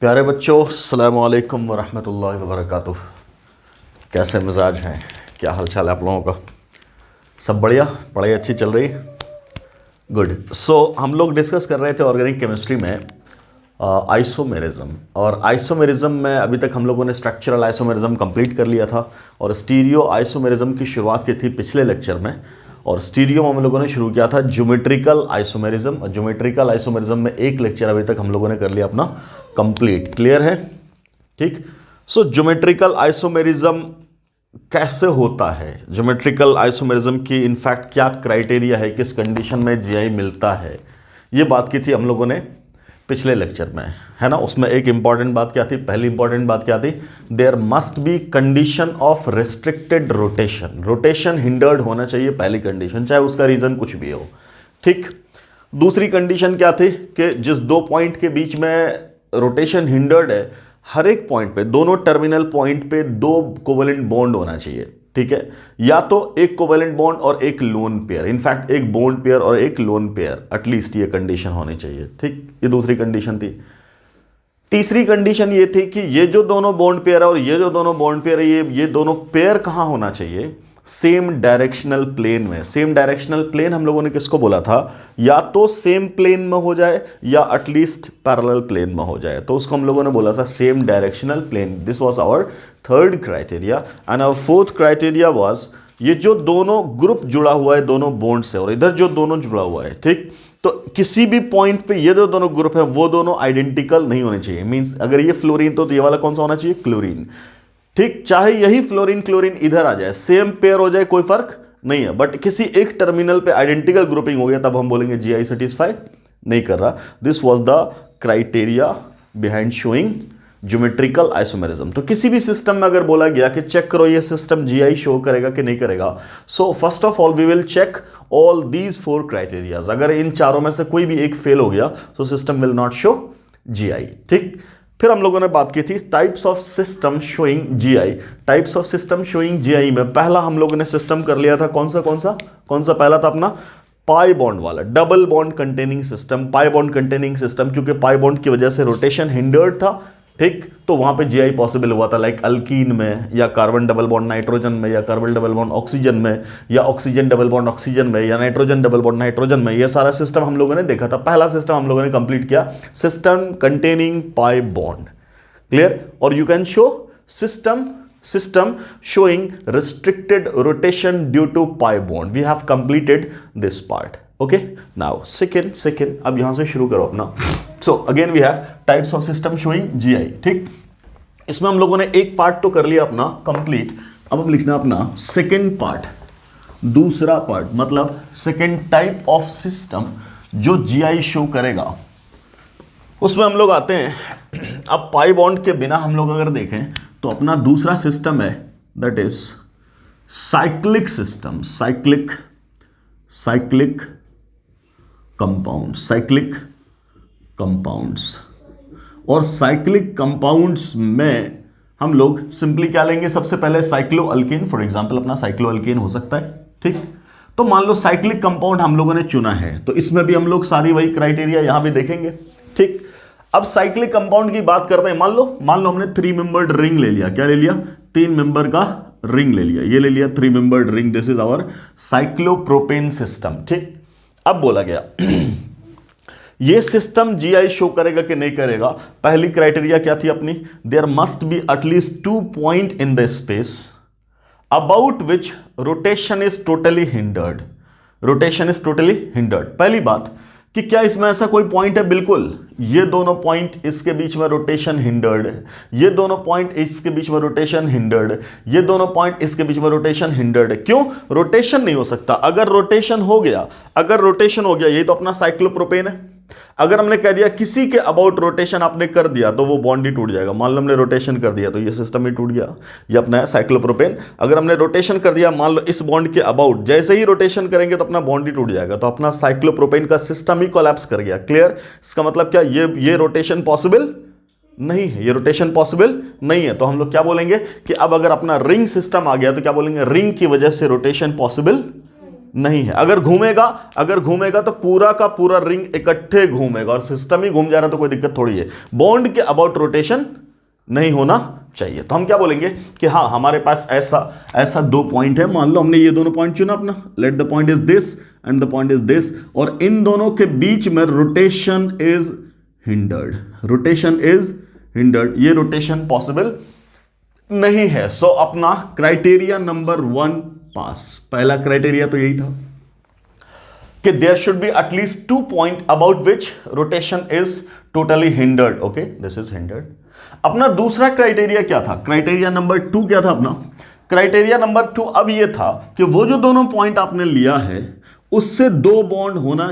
प्यारे बच्चों, अस्सलामु अलैकुम वरहमतुल्लाहि वबरकातुह। कैसे मिजाज हैं? क्या हाल चाल है आप लोगों का? सब बढ़िया? पढ़ाई अच्छी चल रही? गुड। सो हम लोग डिस्कस कर रहे थे ऑर्गेनिक केमिस्ट्री में आइसोमेरिज्म। और आइसोमेरिज्म में अभी तक हम लोगों ने स्ट्रक्चरल आइसोमेरिज्म कंप्लीट कर लिया था और स्टीरियो आइसोमेरिज्म की शुरुआत की थी पिछले लेक्चर में। और स्टीरियो में हम लोगों ने शुरू किया था ज्योमेट्रिकल आइसोमेरिज्म, और ज्योमेट्रिकल आइसोमेरिज्म में एक लेक्चर अभी तक हम लोगों ने कर लिया अपना कंप्लीट। क्लियर है? ठीक। सो ज्योमेट्रिकल आइसोमेरिज्म कैसे होता है, ज्योमेट्रिकल आइसोमेरिज्म की इनफैक्ट क्या क्राइटेरिया है, किस कंडीशन में जीआई मिलता है, ये बात की थी हम लोगों ने पिछले लेक्चर में, है ना। उसमें एक इंपॉर्टेंट बात क्या थी? पहली इंपॉर्टेंट बात क्या थी? There must be condition of restricted rotation. Rotation hindered होना चाहिए, पहली कंडीशन, चाहे उसका रीजन कुछ भी हो। ठीक। दूसरी कंडीशन क्या थी कि जिस दो पॉइंट के बीच में रोटेशन हिंडर्ड है, हर एक पॉइंट पे, दोनों टर्मिनल पॉइंट पे दो कोवेलेंट बॉन्ड होना चाहिए। ठीक है, या तो एक कोवेलेंट बॉन्ड और एक लोन पेयर, इनफैक्ट एक बॉन्ड पेयर और एक लोन पेयर, एटलीस्ट ये कंडीशन होनी चाहिए। ठीक, ये दूसरी कंडीशन थी। तीसरी कंडीशन ये थी कि ये जो दोनों बॉन्ड पेयर है और ये जो दोनों बॉन्ड पेयर है, ये दोनों पेयर कहां होना चाहिए? सेम डायरेक्शनल प्लेन में। सेम डायरेक्शनल प्लेन हम लोगों ने किसको बोला था? या तो सेम प्लेन में हो जाए या एटलीस्ट पैरेलल प्लेन में हो जाए, तो उसको हम लोगों ने बोला था same directional plane. This was our third criteria. And our fourth criteria was ये जो दोनों ग्रुप जुड़ा हुआ है दोनों बॉन्ड से, और इधर जो दोनों जुड़ा हुआ है, ठीक, तो किसी भी पॉइंट पे ये जो दोनों ग्रुप है वो दोनों आइडेंटिकल नहीं होने चाहिए। मींस अगर ये फ्लोरीन तो ये वाला कौन सा होना चाहिए? क्लोरीन। ठीक, चाहे यही फ्लोरीन क्लोरीन इधर आ जाए, सेम पेयर हो जाए, कोई फर्क नहीं है, बट किसी एक टर्मिनल पे आइडेंटिकल ग्रुपिंग हो गया, तब हम बोलेंगे जीआई सेटिस्फाई नहीं कर रहा। This was the criteria behind showing geometrical isomerism. तो किसी भी सिस्टम में अगर बोला गया कि चेक करो ये सिस्टम जीआई शो करेगा कि नहीं करेगा, so first of all we will check all these four criterias. अगर इन चारों में से कोई भी एक फेल हो गया तो system will not show GI. ठीक। फिर हम लोगों ने बात की थी types of system showing GI. Types of system showing GI में पहला हम लोगों ने सिस्टम कर लिया था कौन सा पहला था अपना? पाई बॉन्ड वाला, डबल बॉन्ड कंटेनिंग सिस्टम। पाई बॉन्ड कंटेनिंग सिस्टम, क्योंकि पाई बॉन्ड की वजह से रोटेशन हिंडर्ड था। ठीक, तो वहां पे जीआई पॉसिबल हुआ था, लाइक अल्कीन में, या कार्बन डबल बॉन्ड नाइट्रोजन में, या कार्बन डबल बॉन्ड ऑक्सीजन में, या ऑक्सीजन डबल बॉन्ड ऑक्सीजन में, या नाइट्रोजन डबल बॉन्ड नाइट्रोजन में। ये सारा सिस्टम हम लोगों ने देखा था। पहला सिस्टम हम लोगों ने कंप्लीट किया, system containing pi bond. Clear? और you can show system showing restricted rotation due to pi bond. We have completed this part. Okay, now second अब यहां से शुरू करो अपना। So again we have types of system showing GI. ठीक, इसमें हम लोगों ने एक पार्ट तो कर लिया अपना कंप्लीट। अब हम लिखना अपना सेकेंड पार्ट, दूसरा पार्ट, मतलब सेकेंड टाइप ऑफ सिस्टम जो GI शो करेगा। उसमें हम लोग आते हैं, अब पाई बॉन्ड के बिना हम लोग अगर देखें तो अपना दूसरा सिस्टम है, that is cyclic system. Cyclic compounds. और साइक्लिक कंपाउंड्स में हम लोग सिंपली क्या लेंगे? सबसे पहले साइक्लो अल्केन, फॉर एग्जांपल अपना साइक्लो अल्केन हो सकता है। ठीक, तो मान लो साइक्लिक कंपाउंड हम लोगों ने चुना है, तो इसमें भी हम लोग सारी वही क्राइटेरिया यहां भी देखेंगे। ठीक, अब साइक्लिक कंपाउंड की बात करते हैं। मान लो हमने 3 मेंबर्ड रिंग ले लिया। क्या ले लिया? 3 मेंबर का रिंग ले लिया। ये ले लिया 3 membered ring. This is our cyclopropane system. ठीक, अब बोला गया ये सिस्टम जीआई शो करेगा कि नहीं करेगा? पहली क्राइटेरिया क्या थी अपनी? There must be at least 2 point in the space about which rotation is totally hindered. पहली बात कि क्या इसमें ऐसा कोई पॉइंट है? बिल्कुल, ये दोनों पॉइंट इसके बीच में रोटेशन हिंडर्ड है, ये दोनों पॉइंट इसके बीच में रोटेशन हिंडर्ड है, ये दोनों पॉइंट इसके बीच में रोटेशन हिंडर्ड है। क्यों? रोटेशन नहीं हो सकता। अगर रोटेशन हो गया, यही तो अपना साइक्लोप्रोपेन है। अगर हमने कह दिया किसी के अबाउट रोटेशन आपने कर दिया तो वो बॉन्ड ही टूट जाएगा। मान लो हमने रोटेशन कर दिया तो ये सिस्टम ही टूट गया, ये अपना है साइक्लोप्रोपेन। अगर हमने रोटेशन कर दिया मान लो इस बॉन्ड के अबाउट, जैसे ही रोटेशन करेंगे तो अपना बॉन्ड ही टूट जाएगा, तो अपना साइक्लोप्रोपेन का सिस्टम ही कोलैप्स कर गया। क्लियर? इसका मतलब क्या? ये रोटेशन पॉसिबल नहीं है, ये रोटेशन पॉसिबल नहीं है। तो हम लोग क्या बोलेंगे कि अब अगर अपना रिंग सिस्टम आ गया तो क्या बोलेंगे? रिंग की वजह से रोटेशन पॉसिबल नहीं है। अगर घूमेगा तो पूरा का पूरा रिंग इकट्ठे घूमेगा, और सिस्टम ही घूम जा रहा तो कोई दिक्कत थोड़ी है। बॉन्ड के अबाउट रोटेशन नहीं होना चाहिए। तो हम क्या बोलेंगे कि हाँ, हमारे पास ऐसा 2 पॉइंट है। मान लो हमने ये दोनों पॉइंट चुना अपना, let the point is this and the point is this, और इन दोनों के बीच में रोटेशन इज हिंडर्ड, ये रोटेशन पॉसिबल नहीं है। सो अपना क्राइटेरिया नंबर 1 पास। पहला क्राइटेरिया तो यही था कि there should be at least 2 point about which rotation is totally hindered. Okay, this is hindered. अपना दूसरा क्राइटेरिया क्या था? क्राइटेरिया नंबर 2 क्या था अपना? क्राइटेरिया नंबर 2 अब ये था कि वो जो दोनों पॉइंट आपने लिया है उससे 2 बॉन्ड होना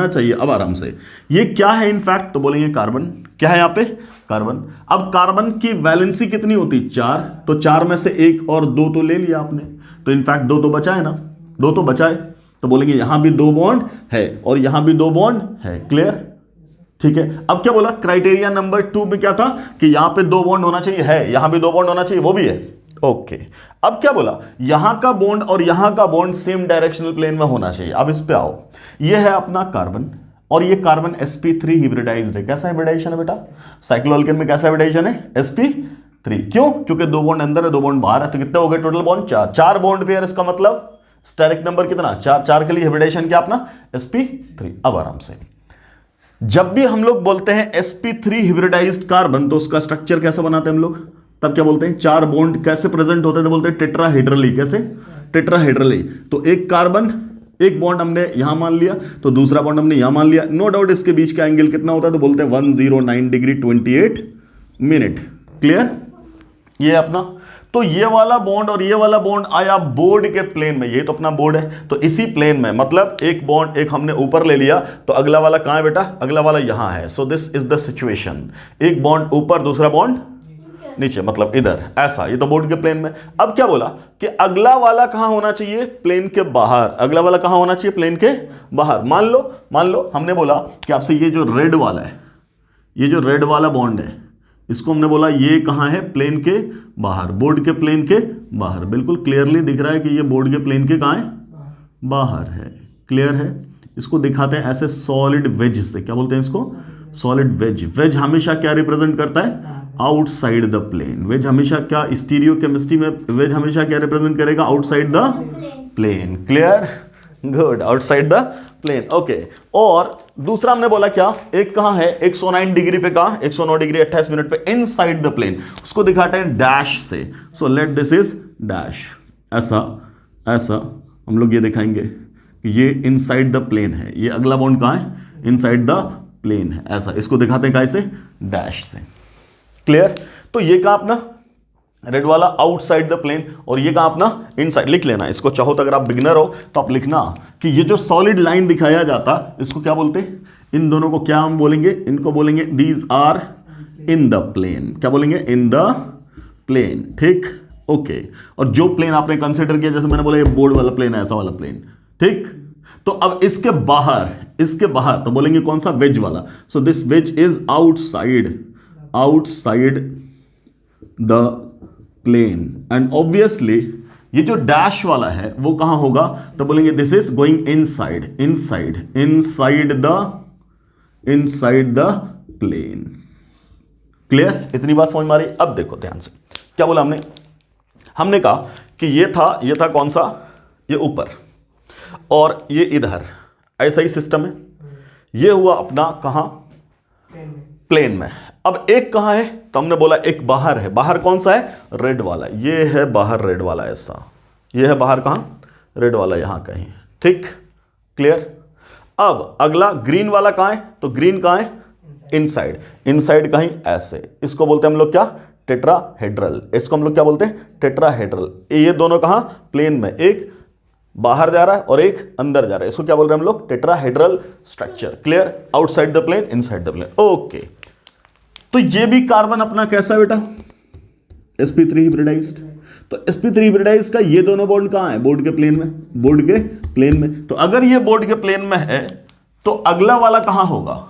चाहिए, अब आराम से, ये क्या है इनफैक्ट? तो बोलेंगे कार्बन। क्या है यहां पे? कार्बन। अब कार्बन की वैलेंसी कितनी होती? 4, तो 4 में से 1 और 2 तो ले लिया आपने, तो इनफैक्ट 2 तो बचा है ना, 2 तो बचा है। तो बोलेंगे यहां भी 2 बॉन्ड है और यहां भी 2 बॉन्ड है। क्लियर? ठीक है। अब क्या बोला? क्राइटेरिया नंबर 2 में क्या था कि यहां पे 2 बॉन्ड होना चाहिए, है, यहां भी 2 बॉन्ड होना चाहिए, वो भी है। ओके, अब क्या बोला? यहां का बॉन्ड और यहां का बॉन्ड सेम डायरेक्शनल प्लेन में होना चाहिए। अब इस पे आओ, ये है अपना कार्बन और ये कार्बन sp3 हिब्रिडाइज्ड है। कैसा हिब्रिडाइजेशन है बेटा? साइक्लोअल्केन में कैसा हिब्रिडाइजेशन है? sp3। क्यों? क्योंकि 2 बॉन्ड अंदर है, 2 बॉन्ड बाहर है, तो कितने हो गए टोटल बॉन्ड? 4 bond pair. इसका मतलब स्टेरिक नंबर कितना? 4 के लिए हिब्रिडाइजेशन क्या अपना? sp3। अब आराम से, जब भी हम लोग बोलते हैं sp3 हिब्रिडाइज्ड कार्बन, तो उसका स्ट्रक्चर कैसा बनाते हैं हम लोग? तब क्या बोलते हैं? 4 बॉन्ड कैसे प्रेजेंट होते हैं? तो बोलते हैं टेट्राहेड्रली। कैसे? टेट्राहेड्रली। तो एक कार्बन, एक बॉन्ड हमने यहां मान लिया, तो दूसरा बॉन्ड हमने यहां मान लिया। नो डाउट इसके बीच का एंगल कितना होता है? तो बोलते हैं 109 डिग्री 28 मिनट। क्लियर? ये अपना, तो ये वाला बॉन्ड और ये वाला बॉन्ड आया बोर्ड के प्लेन में। ये तो अपना बोर्ड है, तो इसी प्लेन में, मतलब एक बॉन्ड एक हमने ऊपर ले लिया, तो अगला वाला कहां है बेटा? अगला वाला यहां है। So this is the situation. एक बॉन्ड ऊपर, दूसरा बॉन्ड नीचे, मतलब इधर, ऐसा। ये तो बोर्ड के प्लेन में। अब क्या बोला कि अगला वाला कहां होना चाहिए? प्लेन के बाहर। अगला वाला कहां होना चाहिए? प्लेन के बाहर। मान लो हमने बोला कि आपसे ये जो रेड वाला है, ये जो रेड वाला बॉन्ड है, इसको हमने बोला ये कहां है? प्लेन के बाहर, बोर्ड के प्लेन के बाहर। बिल्कुल क्लियरली दिख रहा है कि ये बोर्ड के प्लेन के कहां है? बाहर है। क्लियर है? इसको दिखाते हैं ऐसे सॉलिड वेज से। क्या बोलते हैं इसको? Solid veg. वेज हमेशा क्या रिप्रेजेंट करता है? Outside the plane. वेज हमेशा क्या, स्टीरियो केमिस्ट्री में वेज हमेशा क्या रिप्रेजेंट करेगा? Outside the plane. Clear? Good, outside the plane. Okay, और दूसरा हमने बोला क्या? एक कहां है? 109 डिग्री पे, कहां? 109 डिग्री 28 मिनट पे, इनसाइड द प्लेन। उसको दिखाते हैं डैश से। So let this is dash. ऐसा हम लोग ये दिखाएंगे कि ये इनसाइड द प्लेन है। ये अगला बॉन्ड कहां है? इनसाइड द प्लेन है। ऐसा इसको दिखाते हैं कैसे? डैश से। क्लियर? तो ये कहां अपना? रेड वाला आउटसाइड द प्लेन, और ये कहां अपना? इनसाइड। लिख लेना इसको, चाहो तो अगर आप बिगनर हो तो आप लिखना कि ये जो सॉलिड लाइन दिखाया जाता, इसको क्या बोलते हैं? इन दोनों को क्या हम बोलेंगे? इनको बोलेंगे these are in the plane. क्या बोलेंगे? In the plane. ठीक? ओके। और जो प्लेन आपने कंसिडर किया, जैसे मैंने बोला ये बोर्ड वाला प्लेन है, ऐसा वाला प्लेन। ठीक? तो अब इसके बाहर तो बोलेंगे कौन सा? वेज वाला। So this wedge is outside the plane, and obviously ये जो डैश वाला है वो कहां होगा? तो बोलेंगे this is going inside the plane. Clear? इतनी बात समझ में आ रही? अब देखो ध्यान से, क्या बोला हमने कहा कि ये था कौन सा? ये ऊपर, और ये इधर, ऐसा ही सिस्टम है। ये हुआ अपना कहां? प्लेन में। अब एक कहां है? तो हमने बोला एक बाहर है। बाहर कौन सा है? रेड वाला। ये है बाहर रेड वाला, ऐसा। ये है बाहर कहां? रेड वाला, यहां कहीं। ठीक? क्लियर? अब अगला ग्रीन वाला कहां है? तो ग्रीन कहां है? इनसाइड कहीं, ऐसे। इसको बोलते हैं हम लोग क्या? टेट्राहेड्रल। इसको हम लोग क्या बोलते हैं? टेट्राहेड्रल। ये दोनों कहां? प्लेन में, एक बाहर जा रहा है और एक अंदर जा रहा है। इसको क्या बोल रहे हैं हम लोग? Tetrahedral structure. Clear? Outside the plane, inside the plane. Okay, तो ये भी कार्बन अपना कैसा है बेटा? sp3 हिब्रिडाइज्ड। तो sp3 हिब्रिडाइज्ड का ये दोनों बॉन्ड कहां है? बोर्ड के प्लेन में। तो अगर ये बोर्ड के प्लेन में है, तो अगला वाला कहां होगा?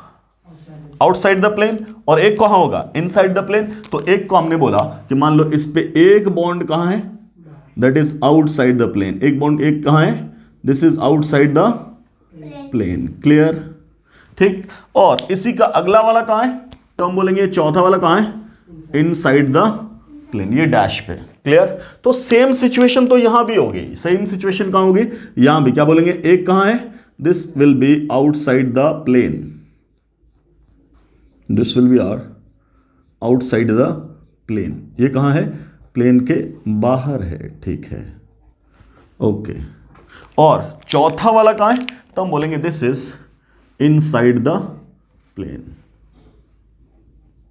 आउटसाइड द प्लेन, और एक कहां होगा? Inside the plane. तो एक को हमने बोला कि मान लो इस पे एक बॉन्ड कहां है? That is outside the plane. एक बॉन्ड एक कहां है? This is outside the plane, clear, ठीक। और इसी का अगला वाला कहां है, तो हम बोलेंगे चौथा वाला कहां है, इनसाइड द प्लेन, ये डैश पे, क्लियर। तो सेम सिचुएशन तो यहां भी होगी, सेम सिचुएशन कहां होगी, यहां भी। क्या बोलेंगे, एक कहां है, this will be outside the plane, this will be outside the plane, ये कहां है, प्लेन के बाहर है, ठीक है, ओके। और चौथा वाला कहां है, तो हम बोलेंगे this is inside the plane,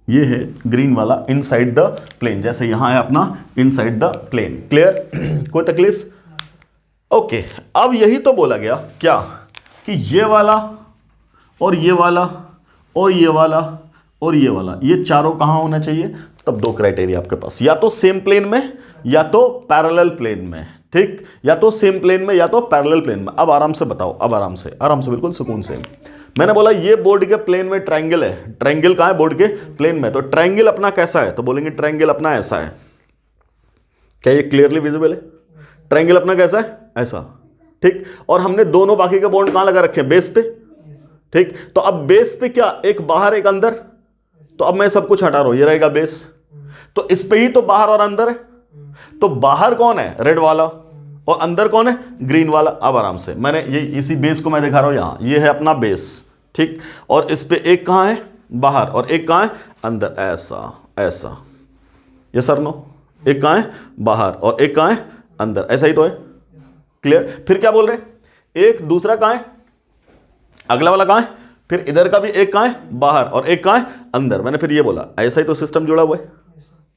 ये है ग्रीन वाला इनसाइड द प्लेन, जैसे यहां है अपना इनसाइड द प्लेन, क्लियर, कोई तकलीफ, ओके। अब यही तो बोला गया क्या कि ये वाला और ये वाला और ये वाला और ये वाला, ये चारों कहां होना चाहिए, तब दो क्राइटेरिया आपके पास, या तो सेम प्लेन में या तो पैरेलल प्लेन में, ठीक, या तो सेम प्लेन में या तो पैरेलल प्लेन में। अब आराम से बताओ, अब आराम से बिल्कुल सुकून से। मैंने बोला ये बोर्ड के प्लेन में ट्रायंगल है, ट्रायंगल कहां है, बोर्ड के प्लेन में, तो ट्रायंगल अपना कैसा है, तो बोलेंगे ट्रायंगल अपना ऐसा है। क्या ये क्लियरली विजिबल है, ट्रायंगल अपना कैसा है, ऐसा, ठीक। और हमने दोनों बाकी के बॉन्ड कहां लगा रखे हैं, बेस पे, ठीक। तो अब बेस पे क्या, एक बाहर एक अंदर, तो अब मैं सब कुछ हटा रहा हूं, ये रहेगा बेस, तो इस पे ही तो बाहर और अंदर है, तो बाहर कौन है, रेड वाला, और अंदर कौन है, ग्रीन वाला। अब आराम से मैंने ये इसी बेस को मैं दिखा रहा हूं यहां, ये है अपना बेस, ठीक। और इस पे एक कहां है, बाहर, और एक कहां है, अंदर, ऐसा ऐसा, ये सर नो, एक कहां है, बाहर, और एक कहां है, अंदर, ऐसा ही तो है, क्लियर। फिर क्या बोल रहे हैं, एक दूसरा कहां है, अगला वाला कहां है, फिर इधर का भी एक कहां है, बाहर, और एक कहां है, अंदर। मैंने फिर ये बोला ऐसा ही तो सिस्टम जुड़ा हुआ है,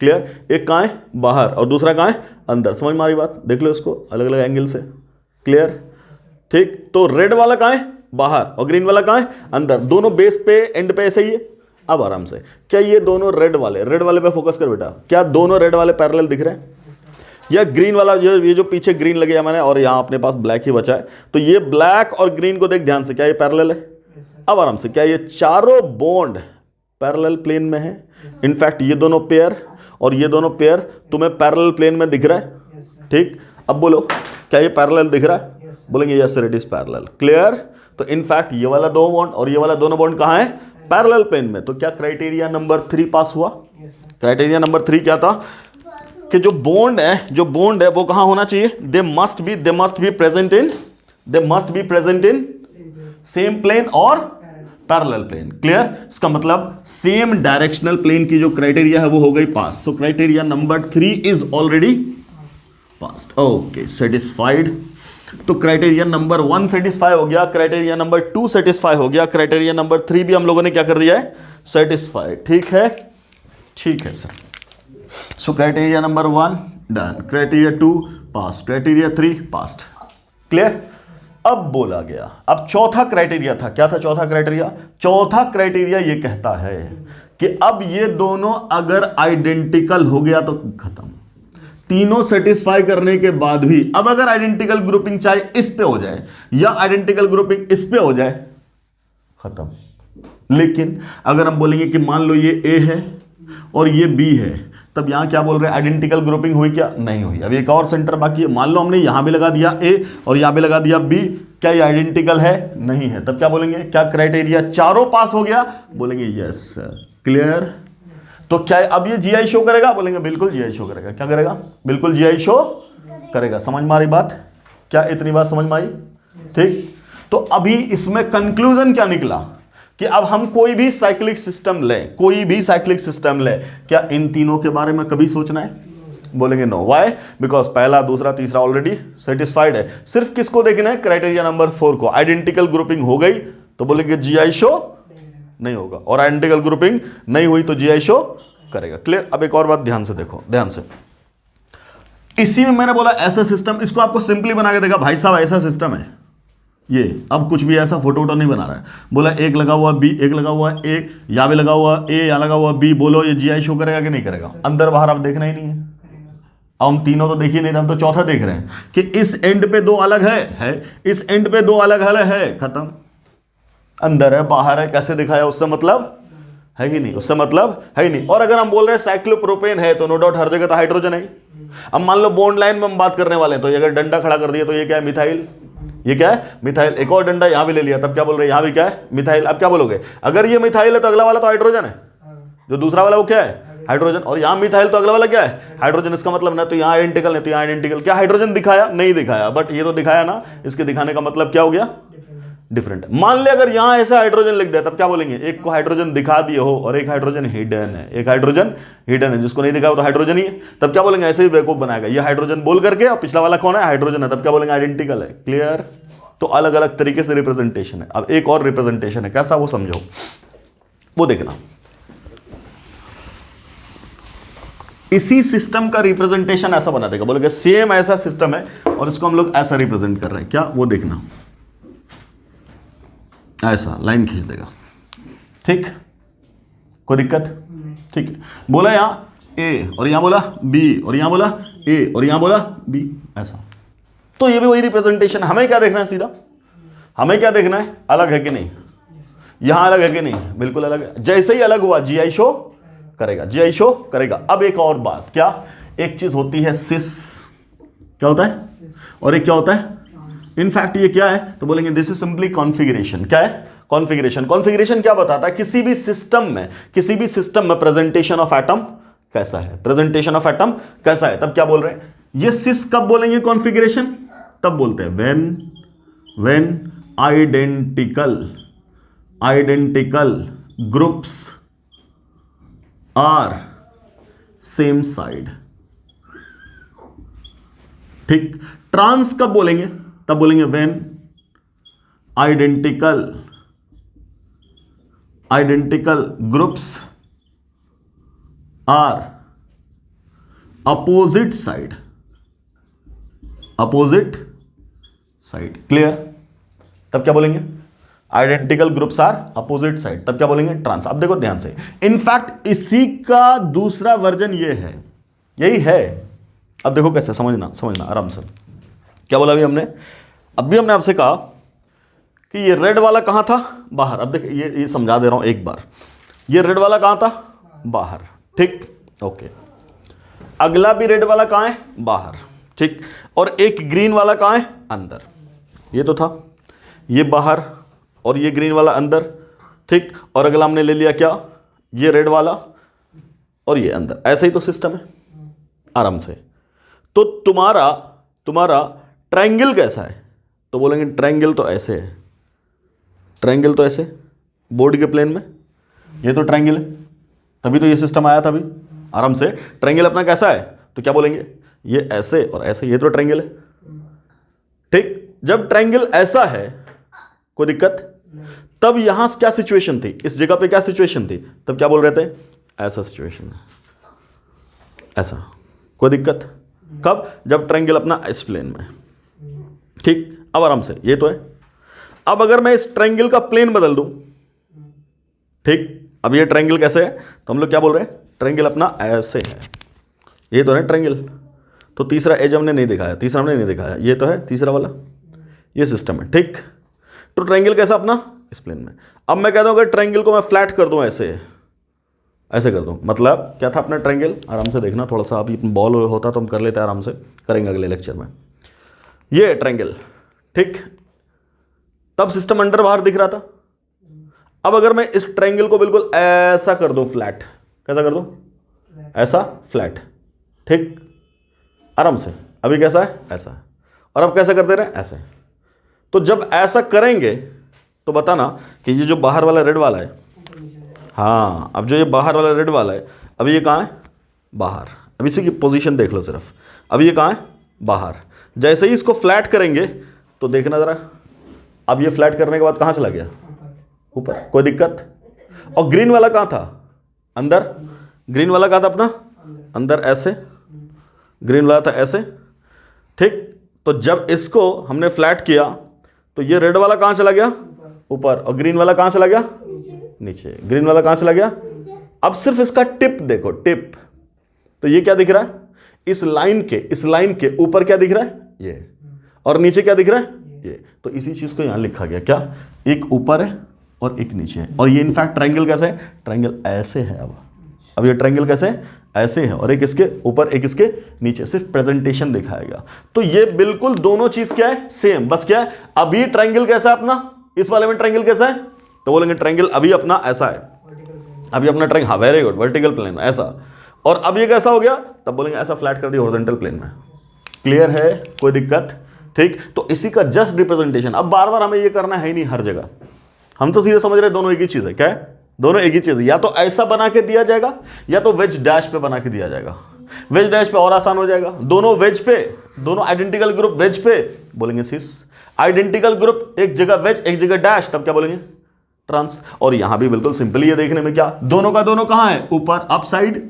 क्लियर। एक कहां है, बाहर, और दूसरा कहां है, अंदर। समझ में आ रही बात, देख लो इसको अलग अलग एंगल से, क्लियर, ठीक। तो रेड वाला कहां है, बाहर, और ग्रीन वाला कहां है, अंदर, दोनों बेस पे एंड पे ऐसे ही है। अब आराम से, क्या ये दोनों रेड वाले पे फोकस कर बेटा, क्या दोनों रेड वाले पैरेलल दिख रहे हैं, या ग्रीन वाला ये जो पीछे ग्रीन लगे है मैंने, और यहां अपने पास ब्लैक ही बचा है, तो ये ब्लैक और ग्रीन को देख ध्यान से, क्या ये पैरेलल है। अब आराम से, क्या ये चारों बॉन्ड पैरेलल प्लेन में है, इनफैक्ट ये दोनों पेयर और ये दोनों पेयर तुम्हें पैरेलल प्लेन में दिख रहा है, ठीक। अब बोलो क्या ये पैरेलल दिख रहा है, बोलेंगे yes sir it is parallel, clear. तो इनफैक्ट ये वाला दो बॉन्ड और ये वाला दोनों बॉन्ड कहां है, पैरेलल प्लेन में। तो क्या क्राइटेरिया नंबर 3 पास हुआ। क्राइटेरिया नंबर 3 क्या था कि जो बॉन्ड है वो कहां होना चाहिए, they must be present in same plane और पैरेलल प्लेन, क्लियर। इसका मतलब सेम डायरेक्शनल प्लेन की जो क्राइटेरिया है वो हो गई पास। So criteria number 3 is already passed, okay, satisfied. तो क्राइटेरिया नंबर 1 सेटिस्फाई हो गया, क्राइटेरिया नंबर 2 सेटिस्फाई हो गया, क्राइटेरिया नंबर 3 भी हम लोगों ने क्या कर दिया है, सेटिस्फाई, ठीक है, ठीक है सर। सो क्राइटेरिया नंबर 1 डन, क्राइटेरिया 2 पास, क्राइटेरिया 3 पास्ड, क्लियर। अब बोला गया, अब चौथा क्राइटेरिया था, क्या था चौथा क्राइटेरिया, चौथा क्राइटेरिया ये कहता है कि अब ये दोनों अगर आइडेंटिकल हो गया तो खत्म। तीनों सेटिस्फाई करने के बाद भी अब अगर आइडेंटिकल ग्रुपिंग चाहे इस पे हो जाए या आइडेंटिकल ग्रुपिंग इस पे हो जाए, खत्म। लेकिन अगर हम बोलेंगे कि मान लो ये ए है और ये बी है, तब यहां क्या बोल रहे हैं, आइडेंटिकल ग्रुपिंग हुई क्या, नहीं हुई। अब एक और सेंटर बाकी है, मान लो हमने यहां भी लगा दिया ए और यहां भी लगा दिया बी, क्या ये आइडेंटिकल है, नहीं है। तब क्या बोलेंगे, क्या क्राइटेरिया चारों पास हो गया, बोलेंगे यस क्लियर। तो क्या अब ये जीआई शो करेगा, बोलेंगे बिल्कुल जीआई शो करेगा। क्या करेगा, बिल्कुल जीआई शो करेगा। समझ में आ रही बात, क्या इतनी बात समझ में आई, ठीक। तो अभी इसमें कंक्लूजन क्या निकला कि अब हम कोई भी साइक्लिक सिस्टम लें, क्या इन तीनों के बारे में कभी सोचना है, बोलेंगे नो। व्हाई, बिकॉज पहला दूसरा तीसरा ऑलरेडी सेटिस्फाइड है। सिर्फ किसको देखना है, क्राइटेरिया नंबर 4 को। आइडेंटिकल ग्रुपिंग हो गई तो बोलेंगे जीआई शो नहीं होगा, और आइडेंटिकल ग्रुपिंग नहीं हुई तो जीआई शो करेगा, क्लियर। अब एक और बात ध्यान से देखो, ध्यान से, इसी में मैंने बोला ऐसा सिस्टम, इसको आपको सिंपली बना के देखा, भाई साहब ऐसा सिस्टम है ये, अब कुछ भी ऐसा फोटो वोटो नहीं बना रहा है। बोला एक लगा हुआ बी, एक लगा हुआ ए, यहाँ भी लगा हुआ ए, यहाँ लगा हुआ बी, बोलो ये जीआई शो करेगा कि नहीं करेगा, अंदर बाहर आप देखना ही नहीं है। अब हम तीनों तो देख ही नहीं रहे, हम तो चौथा देख रहे हैं कि इस एंड पे दो अलग है, इस एंड पे दो अलग है, खत्म। अंदर है बाहर है, कैसे दिखाया, उससे मतलब है ही नहीं, उससे मतलब है ही नहीं। और अगर हम बोल रहे हैं साइक्लोप्रोपेन है तो नो डाउट हर जगह तो हाइड्रोजन है। अब मान लो बॉन्ड लाइन में हम बात करने वाले हैं, तो अगर डंडा खड़ा कर दिया तो ये क्या है, मिथाइल, ये क्या है? मिथाइल। एक और डंडा यहां भी ले लिया, तब क्या बोल रहे हैं? यहां भी क्या है? मिथाइल। अब क्या बोलोगे? अगर ये मिथाइल है तो अगला वाला तो हाइड्रोजन है, जो दूसरा वाला वो क्या है? हाइड्रोजन। और यहां मिथाइल तो अगला वाला क्या है? हाइड्रोजन। इसका मतलब ना तो यहां आइडेंटिकल नहीं तो यहां आइडेंटिकल। क्या हाइड्रोजन दिखाया? नहीं दिखाया, बट ये तो दिखाया ना। इसके दिखाने का मतलब क्या हो गया? डिफरेंट। मान ले अगर यहां ऐसे हाइड्रोजन लिख दिया, तब क्या बोलेंगे? एक को हाइड्रोजन दिखा दिए हो और एक हाइड्रोजन हिडन है, एक हाइड्रोजन हिडन है, जिसको नहीं दिखा तो हाइड्रोजन ही है, तब क्या बोलेंगे? ऐसे ही बेवकूफ बनाएगा, ये हाइड्रोजन बोल करके, और पिछला वाला कौन है? हाइड्रोजन है, तब क्या बोलेंगे? आइडेंटिकल है। क्लियर? तो अलग अलग तरीके से रिप्रेजेंटेशन है। अब एक और रिप्रेजेंटेशन है, कैसा वो समझो, वो देखना। इसी सिस्टम का रिप्रेजेंटेशन ऐसा बना देगा, बोलोगे सेम ऐसा सिस्टम है और इसको हम लोग ऐसा रिप्रेजेंट कर रहे हैं, क्या? वो देखना, ऐसा लाइन खींच देगा। ठीक, कोई दिक्कत? ठीक है। बोला यहां ए और यहां बोला बी और यहां बोला ए और यहां बोला बी, ऐसा। तो ये भी वही रिप्रेजेंटेशन। हमें क्या देखना है? सीधा हमें क्या देखना है? अलग है कि नहीं? यहां अलग है कि नहीं? बिल्कुल अलग है। जैसे ही अलग हुआ जीआई शो करेगा, जीआई शो करेगा। अब एक और बात, क्या? एक चीज होती है सिस, क्या होता है? और एक क्या होता है? इनफैक्ट ये क्या है? तो बोलेंगे दिस इज सिंपली कॉन्फ़िगरेशन। क्या है? कॉन्फ़िगरेशन। कॉन्फ़िगरेशन क्या बताता है? किसी भी सिस्टम में प्रेजेंटेशन ऑफ एटम कैसा है, प्रेजेंटेशन ऑफ एटम कैसा है। तब क्या बोल रहे हैं? ये सिस कब बोलेंगे कॉन्फ़िगरेशन? तब बोलते हैं when identical groups are same side. ठीक। ट्रांस कब बोलेंगे? तब बोलेंगे when identical groups are opposite side. Clear? तब क्या बोलेंगे? Identical groups are opposite side, तब क्या बोलेंगे? ट्रांस। अब देखो ध्यान से, इनफैक्ट इसी का दूसरा वर्जन ये है, यही है। अब देखो कैसे, समझना आराम से। क्या बोला अभी हमने? अभी हमने आपसे कहा कि ये रेड वाला कहां था? बाहर। अब देखिए ये समझा दे रहा हूं एक बार। ये रेड वाला कहां था? बाहर। ठीक, ओके। अगला भी रेड वाला कहां है? बाहर। ठीक। और एक ग्रीन वाला कहां है? अंदर। ये तो था, ये बाहर और ये ग्रीन वाला अंदर। ठीक। और अगला हमने ले लिया क्या? ये रेड वाला और ये अंदर। ऐसे ही तो सिस्टम है, आराम से। तो तुम्हारा ट्रायंगल कैसा है? तो बोलेंगे ट्रायंगल तो ऐसे है, ट्रायंगल तो ऐसे बोर्ड के प्लेन में, ये तो ट्रायंगल है, तभी तो ये सिस्टम आया था अभी, आराम से। ट्रायंगल अपना कैसा है? तो क्या बोलेंगे? ये ऐसे और ऐसे, ये तो ट्रायंगल है। ठीक। जब ट्रायंगल ऐसा है, कोई दिक्कत? तब यहां क्या सिचुएशन थी? इस जगह पे क्या सिचुएशन थी? तब क्या बोल रहे थे? ऐसा सिचुएशन है, ऐसा। कोई दिक्कत? कब? जब ट्रायंगल अपना इस प्लेन में। ठीक। अब आराम से, ये तो है। अब अगर मैं इस ट्रायंगल का प्लेन बदल दूं, ठीक, अब ये ट्रायंगल कैसे है? तो हम लोग क्या बोल रहे हैं? ट्रायंगल अपना ऐसे है, ये तो है ट्रायंगल। तो तीसरा एज हमने नहीं दिखाया, ये तो है तीसरा वाला, ये सिस्टम है। ठीक। तो ट्रायंगल कैसा अपना? इस प्लेन में। अब मैं कहता हूं अगर ट्रायंगल को मैं फ्लैट कर दूं, ऐसे कर दूं, मतलब क्या था अपना ट्रायंगल? आराम से देखना थोड़ा सा। अभी बॉल होता तो हम कर लेते हैं, आराम से करेंगे अगले लेक्चर में। ये ट्रायंगल, ठीक। तब सिस्टम अंदर बाहर दिख रहा था। अब अगर मैं इस ट्रायंगल को बिल्कुल ऐसा कर दूं, फ्लैट, कैसा कर दूं? ऐसा फ्लैट। ठीक, आराम से। अभी कैसा है? ऐसा। और अब कैसा करते रहे? ऐसे। तो जब ऐसा करेंगे तो बताना कि ये जो बाहर वाला रेड वाला है, हाँ, अब जो ये बाहर वाला रेड वाला है, अभी ये कहाँ है? बाहर। अब इसी की पोजीशन देख लो सिर्फ। अभी ये कहाँ है? बाहर। जैसे ही इसको फ्लैट करेंगे तो देखना जरा, अब ये फ्लैट करने के बाद कहाँ चला गया? ऊपर। कोई दिक्कत? और ग्रीन वाला कहाँ था? अंदर। ग्रीन वाला कहाँ था अपना? अंदर। ऐसे ग्रीन वाला था, ऐसे। ठीक। तो जब इसको हमने फ्लैट किया तो ये रेड वाला कहाँ चला गया? ऊपर। और ग्रीन वाला कहाँ चला गया? नीचे। ग्रीन वाला कहाँ चला गया? अब सिर्फ इसका टिप देखो, टिप। तो ये क्या दिख रहा है? इस लाइन के ऊपर क्या दिख रहा है? ये। और नीचे क्या दिख रहा है? ये। तो इसी चीज को यहां लिखा गया, क्या? एक ऊपर है और एक नीचे है। और ये इनफैक्ट ट्रायंगल कैसे है? ट्रायंगल ऐसे है। अब ये ट्रायंगल कैसे है? ऐसे है और एक इसके ऊपर एक इसके नीचे, सिर्फ प्रेजेंटेशन दिखाएगा। तो ये बिल्कुल दोनों चीज क्या है, सेम। बस क्या है, अभी ट्रायंगल कैसा है अपना, इस वाले में ट्रायंगल कैसा है, तो बोलेंगे ट्रायंगल अभी अपना ऐसा है, अभी अपना ट्रायंगल, हाँ वेरी गुड, वर्टिकल प्लेन में ऐसा। और अब ये कैसा हो गया, तब बोलेंगे ऐसा फ्लैट कर दिया हॉरिजॉन्टल प्लेन में। क्लियर है, कोई दिक्कत? ठीक, तो इसी का जस्ट रिप्रेजेंटेशन। अब बार बार हमें ये करना है ही नहीं हर जगह, हम तो सीधे समझ रहे हैं दोनों एक ही चीज है। क्या है, दोनों एक ही चीज है। या तो ऐसा बना के दिया जाएगा या तो वेज डैश पे बना के दिया जाएगा। वेज डैश पे और आसान हो जाएगा, दोनों वेज पे, दोनों आइडेंटिकल ग्रुप वेज पे, बोलेंगे सिस। आइडेंटिकल ग्रुप एक जगह वेज एक जगह डैश, तब क्या बोलेंगे, ट्रांस। और यहां भी बिल्कुल सिंपल ही है देखने में, क्या दोनों का दोनों कहां है, ऊपर, अप साइड,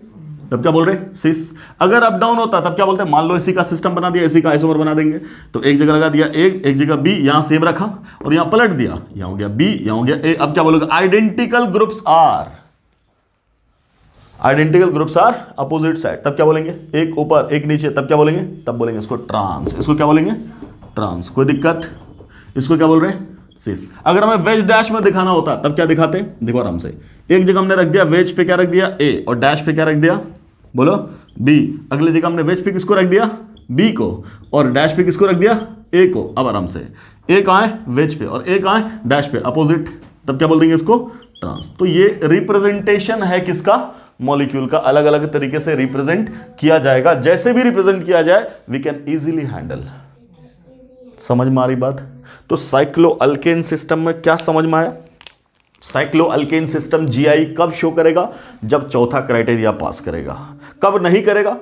तब क्या बोल रहे हैं, सिस। अगर अप डाउन होता तब क्या बोलते हैं, मान लो इसी का सिस्टम बना दिया, इसी का आइसोमर बना देंगे, तो एक जगह लगा दिया एक जगह बी, यहां सेम रखा और यहां पलट दिया, यहां हो गया बी, यहां हो गया ए। अब क्या बोलोगे, identical groups are, identical groups are opposite side, तब क्या बोलेंगे, एक ऊपर एक नीचे, तब क्या बोलेंगे, तब बोलेंगे इसको ट्रांस। इसको क्या बोलेंगे, ट्रांस। कोई दिक्कत? इसको क्या बोल रहे हैं, सिस। अगर हमें वेज डैश में दिखाना होता तब क्या दिखाते, देखो आराम से, एक जगह हमने रख दिया वेज पे क्या रख दिया, ए, और डैश पे क्या रख दिया, बोलो बी। अगली जगह हमने वेज पे किसको रख दिया, बी को, और डैश पे किसको रख दिया, ए को। अब आराम से, ए कहां है, वेज पे, और ए कहां है, डैश पे, अपोजिट, तब क्या बोल देंगे इसको, ट्रांस। तो ये रिप्रेजेंटेशन है किसका, मॉलिक्यूल का। अलग अलग तरीके से रिप्रेजेंट किया जाएगा, जैसे भी रिप्रेजेंट किया जाए वी कैन इजीली हैंडल। समझ में आ रही बात? तो साइक्लो अल्केन सिस्टम में क्या समझ में आया, साइक्लो अल्केन सिस्टम जीआई कब शो करेगा, जब चौथा क्राइटेरिया पास करेगा। कब नहीं करेगा,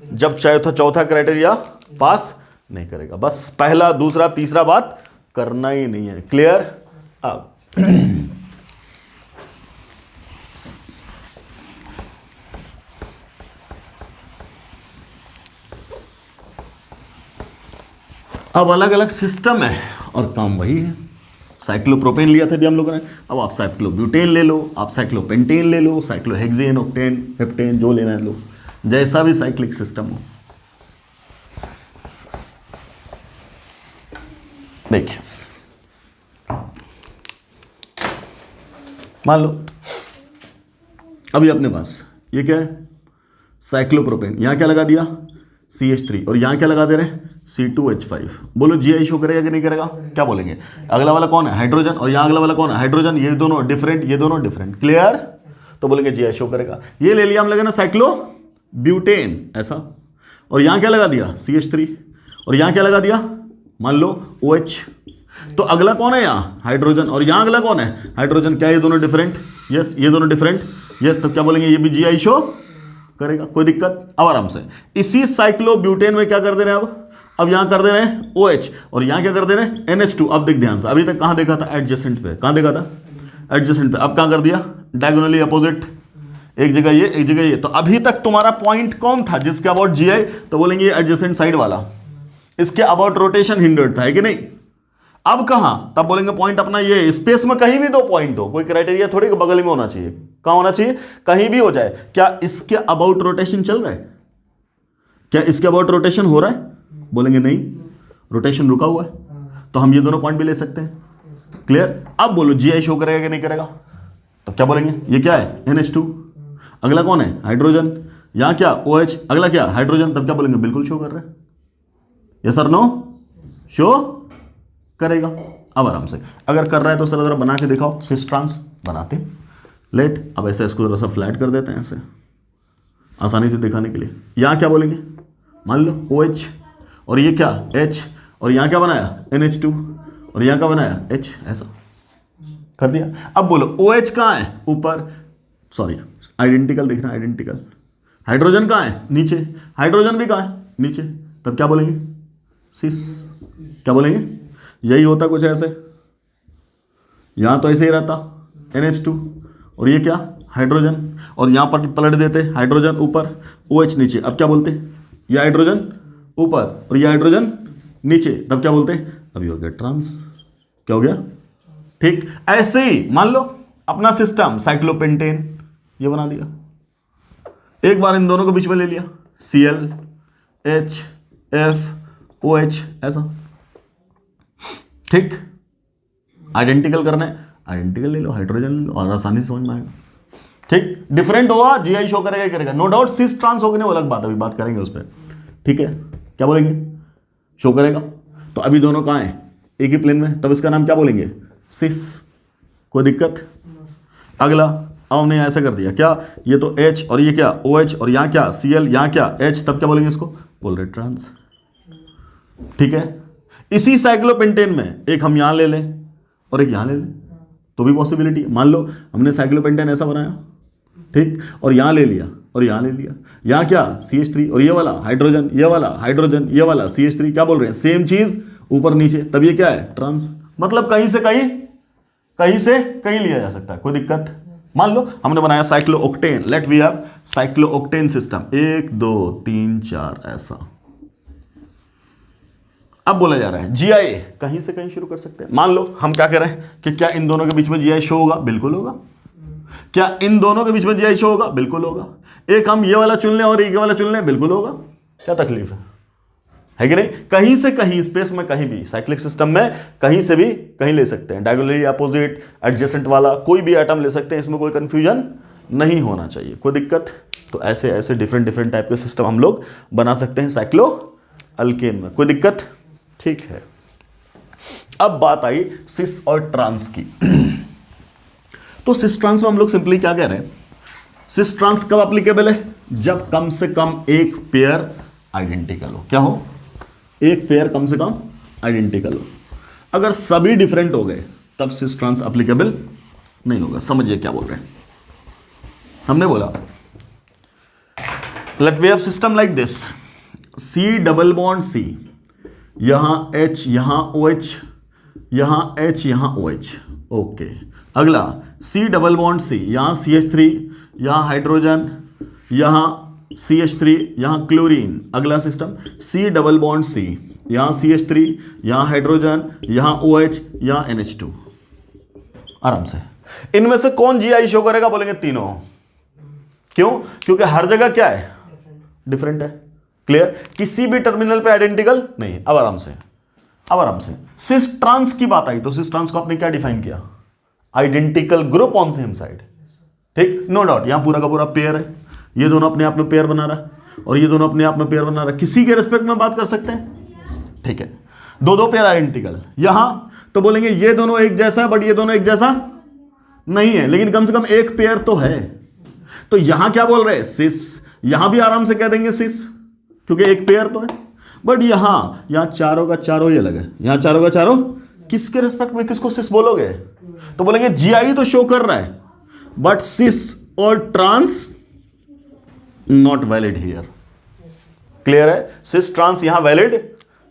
जब चौथा क्राइटेरिया पास नहीं करेगा। बस पहला दूसरा तीसरा बात करना ही नहीं है। क्लियर? अब अब अलग अलग सिस्टम है और काम वही है। साइक्लोप्रोपेन लिया था भी हम लोगों ने, अब आप साइक्लोब्यूटेन ले लो, आप साइक्लोपेंटेन ले लो, साइक्लोहेक्सेन, ऑक्टेन, हेप्टेन, जो लेना है लो, जैसा भी साइक्लिक सिस्टम हो। देखिए मान लो अभी अपने पास ये क्या है, साइक्लोप्रोपेन, यहां क्या लगा दिया, CH3, और यहां क्या लगा दे रहे हैं, C2H5। बोलो जीआई शो करेगा कि नहीं करेगा, क्या बोलेंगे, अगला वाला कौन है, हाइड्रोजन, और यहां अगला वाला कौन है, हाइड्रोजन, ये दोनों डिफरेंट, ये दोनों डिफरेंट। क्लियर? तो बोलेंगे जीआई शो करेगा। ये ले लिया हम लगे ना साइक्लोब्यूटेन ऐसा, और यहां क्या लगा दिया, CH3, और यहां क्या लगा दिया, मान लो OH। तो अगला कौन है यहाँ, हाइड्रोजन, और यहां अगला कौन है, हाइड्रोजन। क्या ये दोनों डिफरेंट, यस, ये दोनों डिफरेंट, यस, तब क्या बोलेंगे, ये भी जीआई शो करेगा। कोई दिक्कत? अब आराम से इसी साइक्लोब्यूटेन में क्या कर दे रहे हैं, अब यहां कर दे रहे हैं OH, और यहां क्या कर दे रहे हैं NH2। अब देख ध्यान से, अभी तक कहां देखा था, एडजेसेंट पे, कहां देखा था, एडजेसेंट पे। अब कहां कर दिया, डायगोनली अपोजिट, एक जगह ये एक जगह ये। तो अभी तक तुम्हारा पॉइंट कौन था जिसके अबाउट जीआई, तो बोलेंगे एडजेसेंट साइड वाला, इसके अबाउट रोटेशन हिंडर्ड था, है कि नहीं। अब कहां, तब बोलेंगे पॉइंट अपना ये, स्पेस में कहीं भी दो पॉइंट हो, कोई क्राइटेरिया थोड़ी बगल में होना चाहिए, कहां होना चाहिए, कहीं भी हो जाए। क्या इसके अबाउट रोटेशन चल रहा है, क्या इसके अबाउट रोटेशन हो रहा है, बोलेंगे नहीं, रोटेशन रुका हुआ है, तो हम ये दोनों पॉइंट भी ले सकते हैं। क्लियर? अब बोलो जीआई शो करेगा कि नहीं करेगा, तो क्या बोलेंगे, ये क्या है NH2, अगला कौन है, हाइड्रोजन, यहां क्या OH, अगला क्या, हाइड्रोजन, तब क्या बोलेंगे, बिल्कुल शो कर रहा है, यस सर नो, शो करेगा। अब आराम से अगर कर रहा है तो सर जरा बना के दिखाओ, सिस ट्रांस बनाते लेट। अब ऐसे इसको जरा सा फ्लैट कर देते हैं ऐसे, आसानी से दिखाने के लिए। यहां क्या बोलेंगे, मान लो OH, और ये क्या H, और यहां क्या बनाया NH2, और यहां क्या बनाया H, ऐसा कर दिया। अब बोलो OH कहां है, ऊपर, सॉरी आइडेंटिकल दिख रहा है, आइडेंटिकल। हाइड्रोजन कहां है, नीचे, हाइड्रोजन भी कहां है, नीचे, तब क्या बोलेंगे, सिस। क्या बोलेंगे, यही होता कुछ ऐसे, यहां तो ऐसे ही रहता NH2, और ये क्या हाइड्रोजन, और यहां पर पलट देते हाइड्रोजन ऊपर OH नीचे। अब क्या बोलते, ये हाइड्रोजन ऊपर और ये हाइड्रोजन नीचे, तब क्या बोलते, अभी हो गया ट्रांस। क्या हो गया, ठीक। ऐसे ही मान लो अपना सिस्टम साइक्लोपेंटेन, ये बना दिया, एक बार इन दोनों को बीच में ले लिया, Cl H F OH ऐसा, ठीक। आइडेंटिकल करना है, आइडेंटिकल ले लो, हाइड्रोजन ले लो, और आसानी से समझ में आएगा। ठीक, डिफरेंट होगा जीआई शो करेगा ही करेगा, नो डाउट। सिस ट्रांस होगा नहीं वो अलग बात, अभी बात करेंगे उस पर, ठीक है। क्या बोलेंगे, शो करेगा। तो अभी दोनों कहाँ हैं, एक ही प्लेन में, तब इसका नाम क्या बोलेंगे, सिस। कोई दिक्कत। अगला, अब हमने ऐसा कर दिया क्या, ये तो H और ये क्या OH और यहाँ क्या Cl, यहाँ क्या H, तब क्या बोलेंगे इसको, पोलर ट्रांस। ठीक है। इसी साइक्लोपेंटेन में एक हम यहां ले लें और एक यहां ले लें, तो भी पॉसिबिलिटी। मान लो हमने साइक्लोपेंटेन ऐसा बनाया, ठीक, और यहां ले लिया और यहां ले लिया, यहां क्या CH3 और ये वाला हाइड्रोजन, ये वाला हाइड्रोजन, ये वाला CH3, क्या बोल रहे हैं, सेम चीज ऊपर नीचे, तब ये क्या है, ट्रांस। मतलब कहीं से कहीं, कहीं से कहीं लिया जा सकता है, कोई दिक्कत। मान लो हमने बनाया साइक्लोओक्टेन, लेट वी हैव साइक्लोओक्टेन सिस्टम, 1 2 3 4 ऐसा। अब बोला जा रहा है जीआई कहीं से कहीं शुरू कर सकते हैं। मान लो हम क्या कह रहे हैं कि क्या इन दोनों के बीच में जीआई शो होगा, बिल्कुल होगा। क्या इन दोनों के बीच में जीआई शो होगा, बिल्कुल होगा। एक हम ये वाला चुन लें और एक ये वाला चुन लें, बिल्कुल होगा। क्या तकलीफ है कि नहीं। कहीं से कहीं स्पेस में, कहीं भी साइक्लिक सिस्टम में कहीं से भी कहीं ले सकते हैं, डायगोनली अपोजिट एडजेसेंट वाला कोई भी एटम ले सकते हैं, इसमें कोई कंफ्यूजन नहीं होना चाहिए, कोई दिक्कत। तो ऐसे ऐसे डिफरेंट डिफरेंट टाइप के सिस्टम हम लोग बना सकते हैं साइक्लो अल्केन में, कोई दिक्कत। ठीक है। अब बात आई सिस और ट्रांस की। तो सिस ट्रांस में हम लोग सिंपली क्या कह रहे हैं, सिस ट्रांस कब एप्लीकेबल है, जब कम से कम एक पेयर आइडेंटिकल हो। क्या हो, एक पेयर कम से कम आइडेंटिकल हो। अगर सभी डिफरेंट हो गए तब सिस ट्रांस एप्लीकेबल नहीं होगा। समझिए क्या बोल रहे हैं। हमने बोला let we have system like this, C double bond C, यहां H, यहां OH, यहां H, यहां OH, ओके। अगला C डबल बॉन्ड C, यहां CH3, यहां हाइड्रोजन, यहां CH3, यहां क्लोरीन। अगला system C double bond C, यहां CH3, यहां हाइड्रोजन, यहां OH, यहां NH2। आराम से। इनमें से कौन जीआई शो करेगा, बोलेंगे तीनों। क्यों, क्योंकि हर जगह क्या है, डिफरेंट है। क्लियर, किसी भी टर्मिनल पे आइडेंटिकल नहीं। अब आराम से, अब आराम से। सिस ट्रांस की बात आई तो सिस ट्रांस को आपने क्या डिफाइन किया, identical group on same side. ठीक, नो डाउट। यहां पूरा का पूरा पेयर है, ये दोनों अपने आप में पेयर बना रहा है और ये दोनों अपने आप में पेयर बना रहा है, किसी के रिस्पेक्ट में बात कर सकते हैं। ठीक है, दो दो पेयर आइडेंटिकल। यहां तो बोलेंगे ये दोनों एक जैसा बट ये दोनों एक जैसा नहीं है, लेकिन कम से कम एक पेयर तो है। तो यहां क्या बोल रहे हैं, सिस। यहां भी आराम से कह देंगे सिस, क्योंकि एक पेयर तो है। बट यहां चारों का चारों ये लगे, यहां चारों का चारों किसके रिस्पेक्ट में किसको सिस बोलोगे, तो बोलेंगे जीआई तो शो कर रहा है बट सिस और trans not valid here. Clear है, सिस ट्रांस यहां वैलिड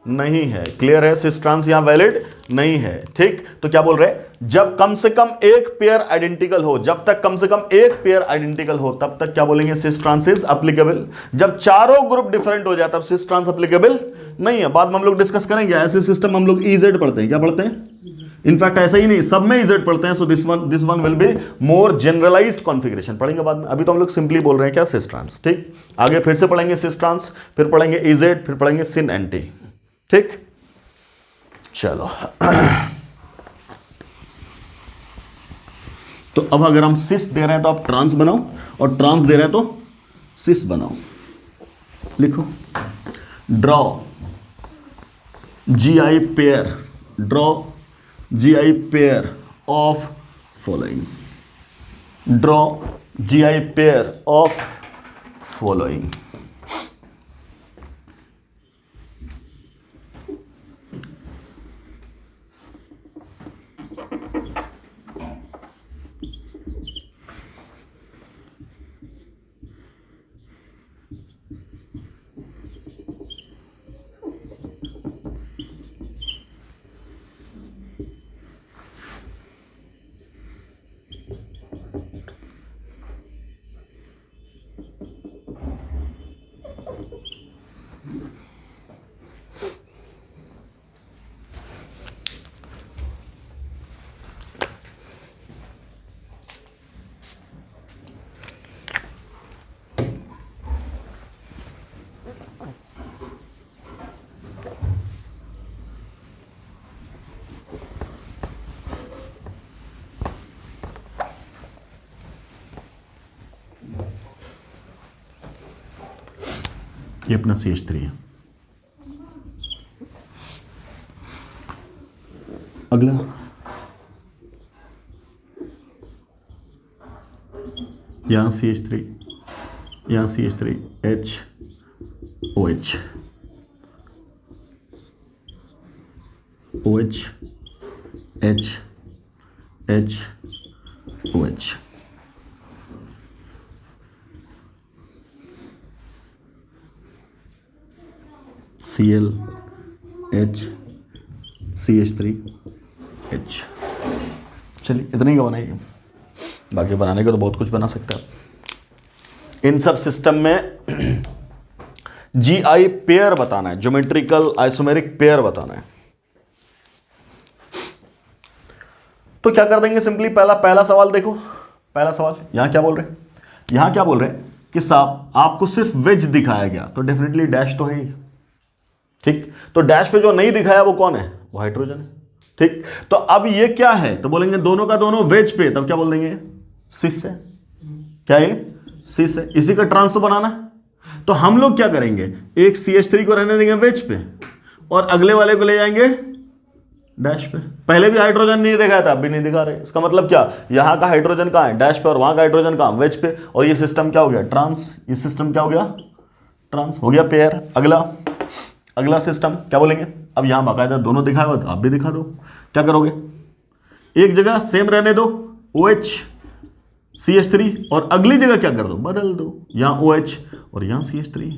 नहीं है। क्लियर है, सिस ट्रांस यहां वैलिड नहीं है। ठीक, तो क्या बोल रहे हैं, जब कम से कम एक पेयर आइडेंटिकल हो, जब तक कम से कम एक पेयर आइडेंटिकल हो तब तक क्या बोलेंगे, सिस ट्रांस इज एप्लीकेबल। जब चारों ग्रुप डिफरेंट हो जाए तब सिस ट्रांस एप्लीकेबल नहीं है। बाद में हम लोग डिस्कस करेंगे। ऐसे सिस्टम हम लोग EZ पढ़ते हैं, क्या पढ़ते हैं, इनफैक्ट ऐसा ही नहीं, सब में EZ पढ़ते हैं। So this one will be more generalized configuration, पढ़ेंगे बाद में। अभी तो हम लोग सिंपली बोल रहे हैं क्या, सिस ट्रांस। ठीक, आगे फिर से पढ़ेंगे सिस ट्रांस, फिर पढ़ेंगे EZ, फिर पढ़ेंगे सिन एंटी। ठीक, चलो। तो अब अगर हम सिस दे रहे हैं तो आप ट्रांस बनाओ, और ट्रांस दे रहे हैं तो सिस बनाओ। लिखो, draw GI pair, draw GI pair of following, draw GI pair of following. ये अपना CH3 है। अगला यहाँ CH3, यहाँ CH3 H OH OH H H OH। Cl H CH3 H। चलिए इतना ही का बनाइए, बाकी बनाने का तो बहुत कुछ बना सकते हैं। इन सब सिस्टम में GI पेयर बताना है, ज्योमेट्रिकल आइसोमेरिक पेयर बताना है। तो क्या कर देंगे, सिंपली पहला सवाल देखो। पहला सवाल यहां क्या बोल रहे हैं, यहां क्या बोल रहे हैं कि साहब आपको सिर्फ वेज दिखाया गया, तो डेफिनेटली डैश तो है ही, ठीक। तो डैश पे जो नहीं दिखाया वो कौन है, वो हाइड्रोजन है, ठीक। तो अब ये क्या है, तो बोलेंगे दोनों का दोनों वेज पे, तब क्या बोल देंगे, सिस है। क्या ये सिस है, इसी का ट्रांस तो बनाना है। तो हम लोग क्या करेंगे, एक CH3 को रहने देंगे वेज पे और अगले वाले को ले जाएंगे डैश पे। पहले भी हाइड्रोजन नहीं दिखाया था, अब भी नहीं दिखा रहे। इसका मतलब क्या, यहां का हाइड्रोजन कहां है, डैश पे, और वहां का हाइड्रोजन कहां, वेज पे। और ये सिस्टम क्या हो गया, ट्रांस। ये सिस्टम क्या हो गया, ट्रांस हो गया, पेयर। अगला सिस्टम क्या बोलेंगे, अब यहां बाकायदा दोनों दिखाया हुआ, तो आप भी दिखा दो। क्या करोगे, एक जगह सेम रहने दो OH CH3 और अगली जगह क्या कर दो, बदल दो, यहां OH और यहां CH3।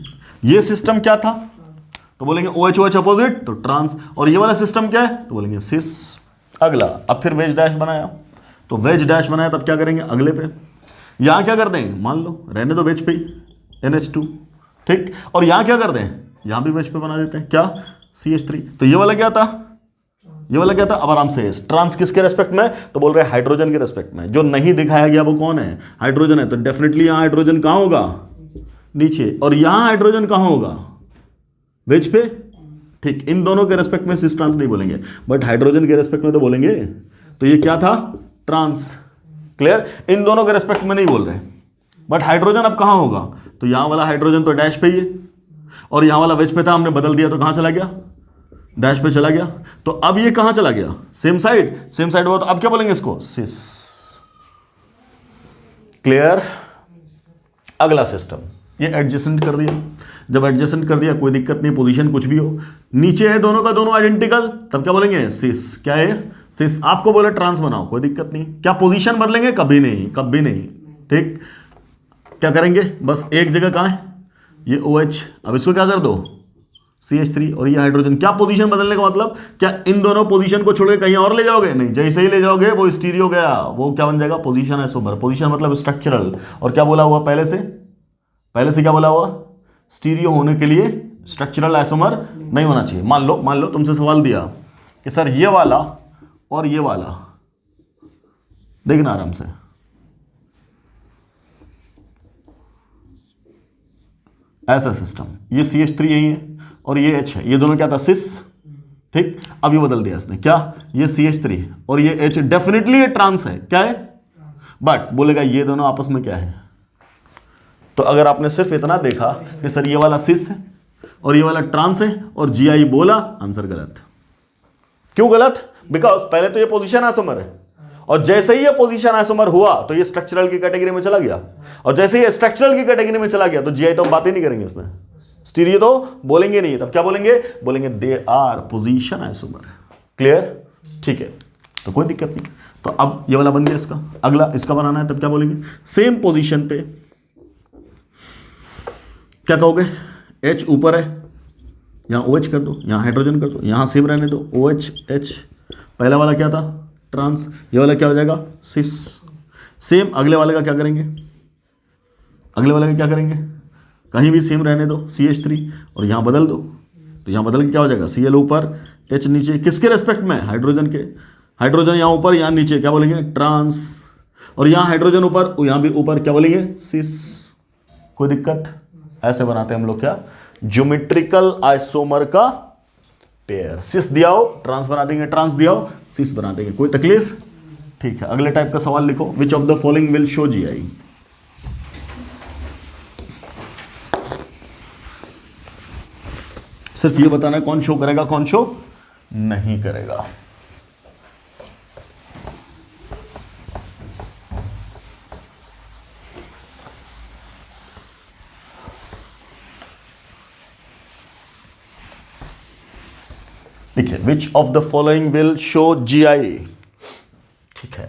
ये सिस्टम क्या था, तो बोलेंगे OH OH अपोजिट, तो ट्रांस। और ये वाला सिस्टम क्या है, तो बोलेंगे सिस। अगला, अब फिर वेज डैश बनाया, तो वेज डैश बनाया, तब क्या करेंगे, अगले पे यहां क्या कर देंगे, मान लो रहने दो वेज पे ही NH2, ठीक। और यहां क्या कर दें, यहां भी वेज पे बना देते हैं, क्या, CH3। तो ये वाला क्या था, ये वाला क्या था, अब आराम से ट्रांस किसके रेस्पेक्ट में, तो बोल रहे हैं हाइड्रोजन के रेस्पेक्ट में। जो नहीं दिखाया गया वो कौन है, हाइड्रोजन है। तो डेफिनेटली यहां हाइड्रोजन कहां होगा, नीचे, और यहां हाइड्रोजन कहां होगा, वेज पे, ठीक। इन दोनों के रेस्पेक्ट में सिस ट्रांस नहीं बोलेंगे, बट हाइड्रोजन के रेस्पेक्ट में तो बोलेंगे। तो ये क्या था, ट्रांस, क्लियर। इन दोनों के रेस्पेक्ट में नहीं बोल रहे, बट हाइड्रोजन अब कहां होगा, तो यहां वाला हाइड्रोजन तो डैश पे ही है, और यहां वाला वेज पे था, हमने बदल दिया तो कहां चला गया, डैश पे चला गया। तो अब ये कहां चला गया, सेम साइड हुआ, तो अब क्या बोलेंगे इसको, सिस, क्लियर। अगला सिस्टम, ये एडजेसेंट कर दिया। जब एडजेसेंट कर दिया कोई दिक्कत नहीं, पोजीशन कुछ भी हो, नीचे है दोनों का दोनों आइडेंटिकल, तब क्या बोलेंगे, सिस। क्या है, सिस। आपको बोले ट्रांस बनाओ, कोई दिक्कत नहीं। क्या पोजीशन बदलेंगे, कभी नहीं, ठीक। क्या करेंगे, बस एक जगह कहां है, ये OH, अब इसको क्या कर दो, CH3, और ये हाइड्रोजन। क्या पोजीशन बदलने का मतलब, क्या इन दोनों पोजीशन को छोड़ के कहीं और ले जाओगे, नहीं, जैसे ही ले जाओगे वो स्टीरियो गया, वो क्या बन जाएगा, पोजीशन आइसोमर। पोजीशन मतलब स्ट्रक्चरल, और क्या बोला हुआ पहले से क्या बोला हुआ, स्टीरियो होने के लिए स्ट्रक्चरल आइसोमर नहीं होना चाहिए। मान लो तुमसे सवाल दिया कि सर ये वाला और ये वाला, देखना आराम से, ऐसा सिस्टम, ये CH3 यही है और ये H है, ये दोनों क्या था, सिस, ठीक। अब ये बदल दिया इसने, क्या, ये CH3 और ये H, डेफिनेटली ये ट्रांस है, क्या है, बट बोलेगा ये दोनों आपस में क्या है। तो अगर आपने सिर्फ इतना देखा कि सर ये वाला सिस है और ये वाला ट्रांस है और GI बोला, आंसर गलत। क्यों गलत, बिकॉज पहले तो ये पोजीशन आइसोमर है, और जैसे ही ये पोजीशन आइसोमर हुआ तो ये स्ट्रक्चरल की कैटेगरी में चला गया, और जैसे ही स्ट्रक्चरल की कैटेगरी में चला गया तो GI तो बात ही नहीं करेंगे इसमें, स्टीरियो तो बोलेंगे नहीं। तब क्या बोलेंगे they are position isomer, clear, ठीक है। तो कोई दिक्कत नहीं। तो अब ये वाला बन गया इसका, अगला इसका बनाना है, तब क्या बोलेंगे, सेम पोजीशन पे क्या कहोगे, H ऊपर है, यहां OH कर दो, यहां हाइड्रोजन कर दो, यहां सेम रहने दो, OH H। पहला वाला क्या था, ट्रांस, ये वाला क्या हो जाएगा, सिस। सेम अगले वाले का क्या करेंगे, कहीं भी सेम रहने दो, CH3, और यहां बदल दो, तो यहां बदल के क्या हो जाएगा, Cl ऊपर H नीचे, किसके रेस्पेक्ट में, हाइड्रोजन के। हाइड्रोजन यहां ऊपर यहां नीचे, क्या बोलेंगे, ट्रांस, और यहां हाइड्रोजन ऊपर, यहां भी ऊपर, क्या बोलेंगे, सिस। कोई दिक्कत, ऐसे बनाते हैं हम लोग क्या, ज्योमेट्रिकल आइसोमर का पेयर। सिस दिया हो ट्रांस बना देंगे, ट्रांस दिया हो सिस बना देंगे, कोई तकलीफ, ठीक है। अगले टाइप का सवाल लिखो, which of the following will show GI। सिर्फ ये बताना है कौन शो करेगा कौन शो नहीं करेगा। ठीक है, which of the following will show GI। ठीक है,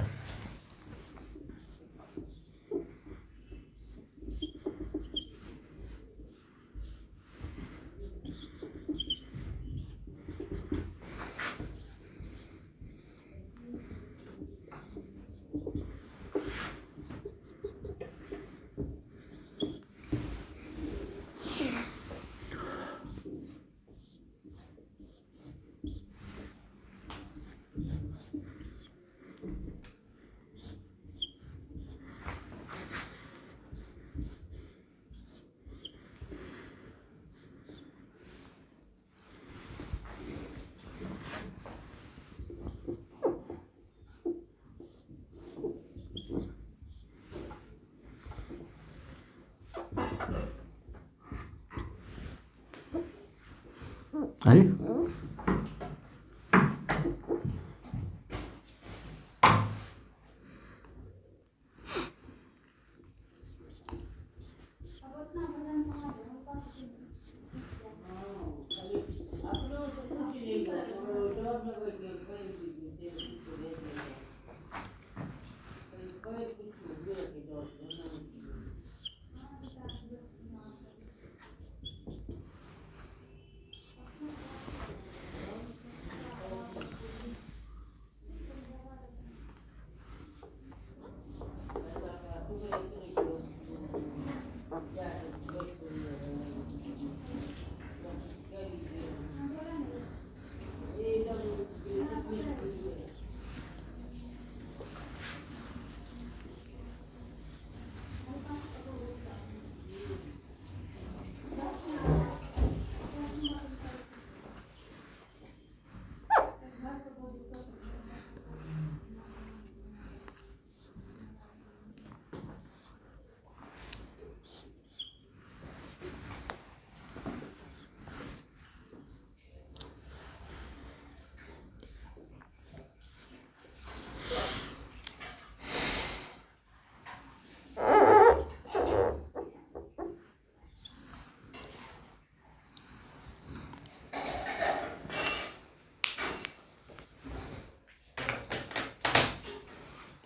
आई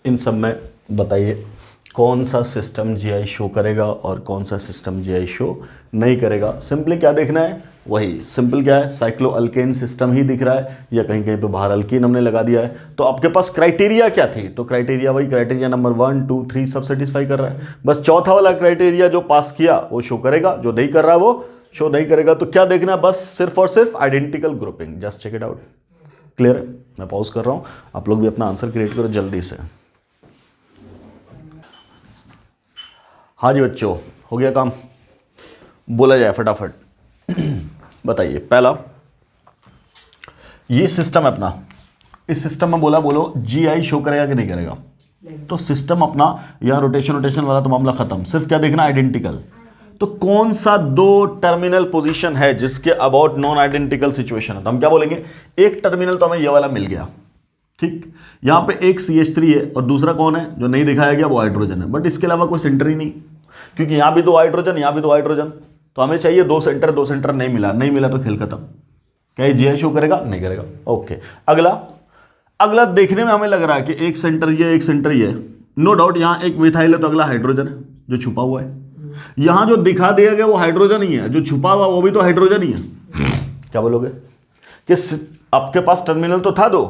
इन सब में बताइए कौन सा सिस्टम GI शो करेगा और कौन सा सिस्टम GI शो नहीं करेगा। सिंपली क्या देखना है, वही सिंपल क्या है, साइक्लोअल्केन सिस्टम ही दिख रहा है या कहीं कहीं पे बाहर अल्कीन हमने लगा दिया है। तो आपके पास क्राइटेरिया क्या थी, तो क्राइटेरिया वही क्राइटेरिया नंबर 1 2 3 सब सेटिस्फाई कर रहा है। बस चौथा वाला क्राइटेरिया जो पास किया वो शो करेगा, जो नहीं कर रहा वो शो नहीं करेगा। तो क्या देखना, बस सिर्फ और सिर्फ identical grouping, just check it out. Clear है, मैं पॉज कर रहा हूँ, आप लोग भी अपना आंसर क्रिएट करो जल्दी से। हाँ जी बच्चों, हो गया काम, बोला जाए फटाफट। बताइए पहला, ये सिस्टम है अपना, इस सिस्टम में बोलो GI शो करेगा कि नहीं करेगा। तो सिस्टम अपना यहाँ रोटेशन वाला तो मामला खत्म, सिर्फ क्या देखना, आइडेंटिकल। तो कौन सा दो टर्मिनल पोजीशन है जिसके अबाउट नॉन आइडेंटिकल सिचुएशन है, तो हम क्या बोलेंगे, एक टर्मिनल तो हमें ये वाला मिल गया, ठीक। यहाँ पे एक CH3 है और दूसरा कौन है जो नहीं दिखाया गया, वो हाइड्रोजन है। बट इसके अलावा कोई सेंटर ही नहीं, क्योंकि यहाँ भी दो हाइड्रोजन, यहाँ भी दो हाइड्रोजन, तो हमें चाहिए दो सेंटर नहीं मिला तो खेल खत्म। क्या ये GI शो करेगा, नहीं करेगा। ओके, अगला देखने में हमें लग रहा है कि एक सेंटर ये, एक सेंटर ये, नो डाउट यहाँ एक मिथाइल है तो अगला हाइड्रोजन है जो छुपा हुआ है। यहाँ जो दिखा दिया गया वो हाइड्रोजन ही है, जो छुपा हुआ वो भी तो हाइड्रोजन ही है। क्या बोलोगे कि आपके पास टर्मिनल तो था दो,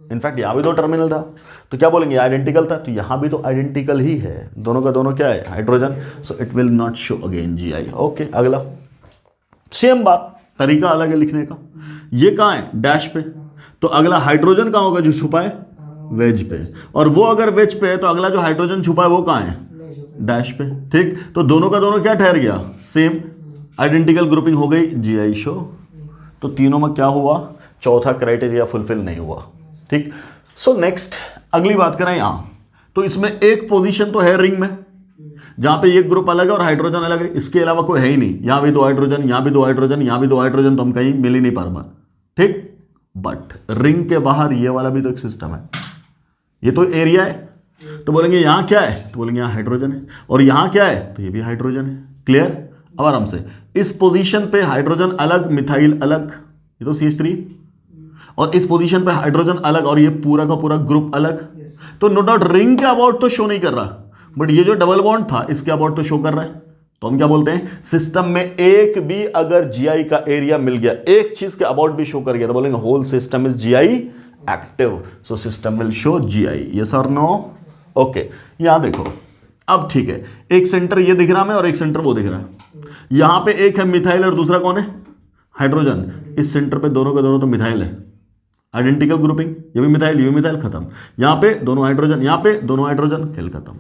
इनफैक्ट यहाँ भी दो टर्मिनल था, तो क्या बोलेंगे, आइडेंटिकल था, तो यहाँ भी तो आइडेंटिकल ही है, दोनों का दोनों क्या है, hydrogen. So it will not show again GI। Okay, अगला सेम बात, तरीका अलग है लिखने का। ये कहाँ है, डैश पे, तो अगला हाइड्रोजन कहाँ होगा जो छुपा है, वेज पे, और वो अगर वेज पे है तो अगला जो हाइड्रोजन छुपा है वो कहाँ है, डैश पे, ठीक। तो दोनों का दोनों क्या ठहर गया, सेम, आइडेंटिकल ग्रुपिंग हो गई, GI शो। तो तीनों में क्या हुआ, चौथा क्राइटेरिया फुलफिल नहीं हुआ, ठीक। सो नेक्स्ट अगली बात करें यहाँ, तो इसमें एक पोजीशन तो है रिंग में जहां पे ये ग्रुप अलग है और हाइड्रोजन अलग है, इसके अलावा कोई है ही नहीं। यहां भी 2 हाइड्रोजन, यहां भी 2 हाइड्रोजन, यहां भी 2 हाइड्रोजन, तो हम कहीं मिल ही नहीं पाएगा, ठीक। बट रिंग के बाहर ये वाला भी तो एक सिस्टम है, ये तो एरिया है, तो बोलेंगे यहां क्या है, तो बोलेंगे यहां हाइड्रोजन है, और यहां क्या है, तो ये भी हाइड्रोजन है। क्लियर? अब आराम से इस पोजीशन पे हाइड्रोजन अलग, मिथाइल अलग, ये तो CH3, और इस पोजीशन पे हाइड्रोजन अलग और ये पूरा का पूरा ग्रुप अलग। तो नो डाउट रिंग के अबाउट तो शो नहीं कर रहा, बट ये जो डबल बॉन्ड था इसके अबाउट तो शो कर रहा है। तो हम क्या बोलते हैं, सिस्टम में एक भी अगर GI का एरिया मिल गया, एक चीज के अबाउट भी शो कर गया, तो बोलेंगे whole system is GI active, so system will show GI। Yes और नो? ओके, यहां देखो, अब ठीक है, एक सेंटर ये दिख रहा है और एक सेंटर वो दिख रहा है। यहां पे एक है मिथाइल और दूसरा कौन है, हाइड्रोजन। इस सेंटर पे दोनों के दोनों तो मिथाइल है, आइडेंटिकल ग्रुपिंग, ये भी मिथाइल, ये भी मिथाइल, खत्म। यहां पे दोनों हाइड्रोजन, यहां पे दोनों हाइड्रोजन, खेल खत्म,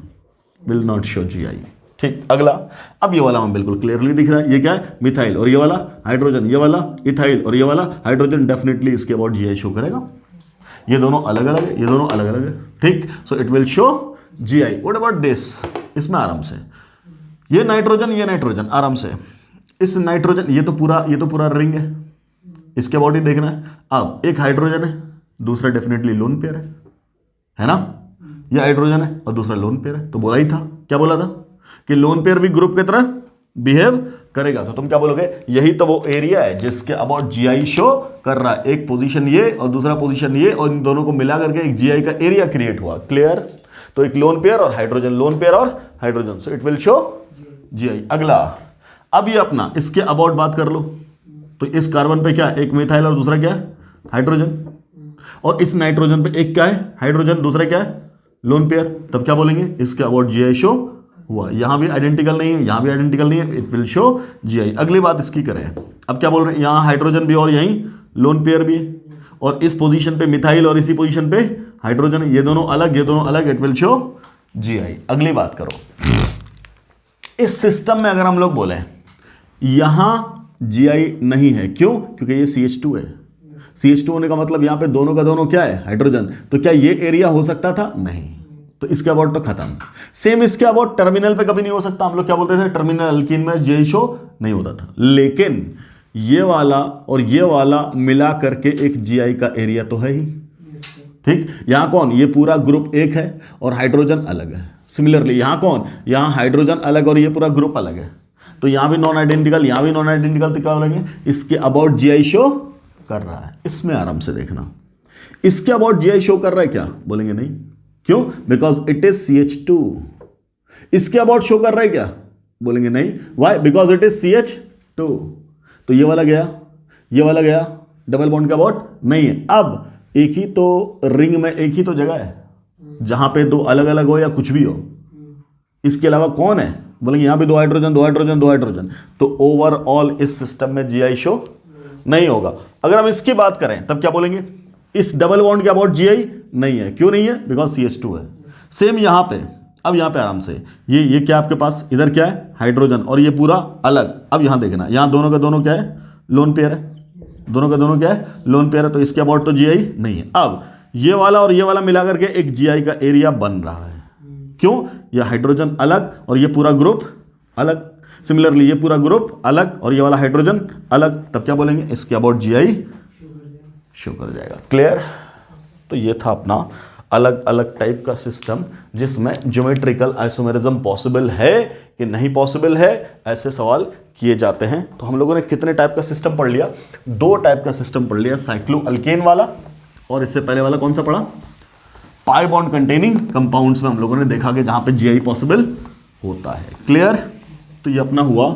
विल नॉट शो GI। ठीक, अगला। अब ये वाला हमें बिल्कुल क्लियरली दिख रहा है, ये क्या है, मिथाइल, और ये वाला हाइड्रोजन, ये वाला इथाइल, और ये वाला हाइड्रोजन, डेफिनेटली इसके अबाउट GI शो करेगा। ये दोनों अलग अलग है, ये दोनों अलग अलग है, ठीक, so it will show GI। What about this? इसमें आराम से ये नाइट्रोजन, आराम से इस नाइट्रोजन, ये तो पूरा रिंग है, इसके अबाउट ही देखना है। अब एक हाइड्रोजन है, दूसरा डेफिनेटली लोन पेयर है ना, ये हाइड्रोजन है और दूसरा लोन पेयर है। तो बोला ही था, क्या बोला था कि लोन पेयर भी ग्रुप की तरह बिहेव करेगा। तो तुम क्या बोलोगे, यही तो वो एरिया है जिसके अबाउट GI शो कर रहा है। एक पोजीशन ये और दूसरा पोजीशन ये, और इन दोनों को मिला करके एक GI का एरिया क्रिएट हुआ। क्लियर? तो एक लोन पेयर और हाइड्रोजन, लोन पेयर और hydrogen, so it will show GI। अगला, अब ये अपना इसके अबाउट बात कर लो, तो इस कार्बन पे क्या, एक मिथाइल और दूसरा क्या है, हाइड्रोजन, और इस नाइट्रोजन पे एक क्या है, हाइड्रोजन, दूसरा क्या है, लोन पेयर। तब क्या बोलेंगे, इसके अबाउट GI शो हुआ। यहां भी आइडेंटिकल नहीं है, यहां भी आइडेंटिकल नहीं है, इट विल शो GI। अगली बात इसकी करें, अब क्या बोल रहे हैं, यहां हाइड्रोजन भी और यहीं लोन पेयर भी, और इस पोजीशन पे मिथाइल और इसी पोजीशन पे हाइड्रोजन, ये दोनों अलग, ये दोनों अलग, इट विल शो GI। अगली बात करो, इस सिस्टम में अगर हम लोग बोले यहां GI नहीं है, क्यों? क्योंकि ये CH2 है। CH2 होने का मतलब यहां पे दोनों का दोनों क्या है, हाइड्रोजन। तो क्या ये एरिया हो सकता था? नहीं, तो इसके अबाउट तो खत्म। सेम इसके अबाउट टर्मिनल पे कभी नहीं हो सकता। हम लोग क्या बोलते थे, टर्मिनल अल्कीन में GI शो नहीं होता था। लेकिन ये वाला और ये वाला मिला करके एक GI का एरिया तो है ही, ठीक। यहां कौन, ये पूरा ग्रुप एक है और हाइड्रोजन अलग है। सिमिलरली यहां कौन, यहां हाइड्रोजन अलग और ये पूरा ग्रुप अलग है, तो यहां भी नॉन आइडेंटिकल, यहां भी नॉन आइडेंटिकल, तो क्या बोलेंगे, इसके अबाउट GI शो कर रहा है। इसमें आराम से देखना, इसके अबाउट GI शो कर रहा है क्या, बोलेंगे नहीं, क्यों? Because it is CH2। इसके अबाउट शो कर रहा है क्या, बोलेंगे नहीं, Y? Because it is CH2। तो ये वाला गया, ये वाला गया, डबल बॉन्ड के अबाउट नहीं है। अब एक ही तो रिंग में एक ही तो जगह है जहां पे दो अलग अलग हो या कुछ भी हो, इसके अलावा कौन है, बोलेंगे यहां भी 2 हाइड्रोजन, 2 हाइड्रोजन, 2 हाइड्रोजन, तो ओवरऑल इस सिस्टम में GI शो नहीं होगा। अगर हम इसकी बात करें तब क्या बोलेंगे, इस डबल बॉन्ड के अबाउट GI नहीं है, क्यों नहीं है, बिकॉज CH2 है। सेम यहां पे, अब यहां पे आराम से ये क्या आपके पास, इधर क्या है, हाइड्रोजन, और ये पूरा अलग। अब यहां देखना, यहां दोनों का दोनों क्या है, लोन पेयर है, दोनों का दोनों क्या है, लोन पेयर है, तो इसके अबाउट तो GI नहीं है। अब ये वाला और ये वाला मिला करके एक GI का एरिया बन रहा है, क्यों? ये हाइड्रोजन अलग और ये पूरा ग्रुप अलग। सिमिलरली ये पूरा ग्रुप अलग और ये वाला हाइड्रोजन अलग, तब क्या बोलेंगे, इसके अबाउट GI शो कर जाएगा। क्लियर? तो ये था अपना अलग अलग टाइप का सिस्टम जिसमें ज्योमेट्रिकल आइसोमेरिज्म पॉसिबल है कि नहीं पॉसिबल है, ऐसे सवाल किए जाते हैं। तो हम लोगों ने कितने टाइप का सिस्टम पढ़ लिया, 2 टाइप का सिस्टम पढ़ लिया, साइक्लो अल्केन वाला, और इससे पहले वाला कौन सा पढ़ा, पाई बॉन्ड कंटेनिंग कंपाउंड्स में हम लोगों ने देखा कि जहां पे GI पॉसिबल होता है। क्लियर? तो ये अपना हुआ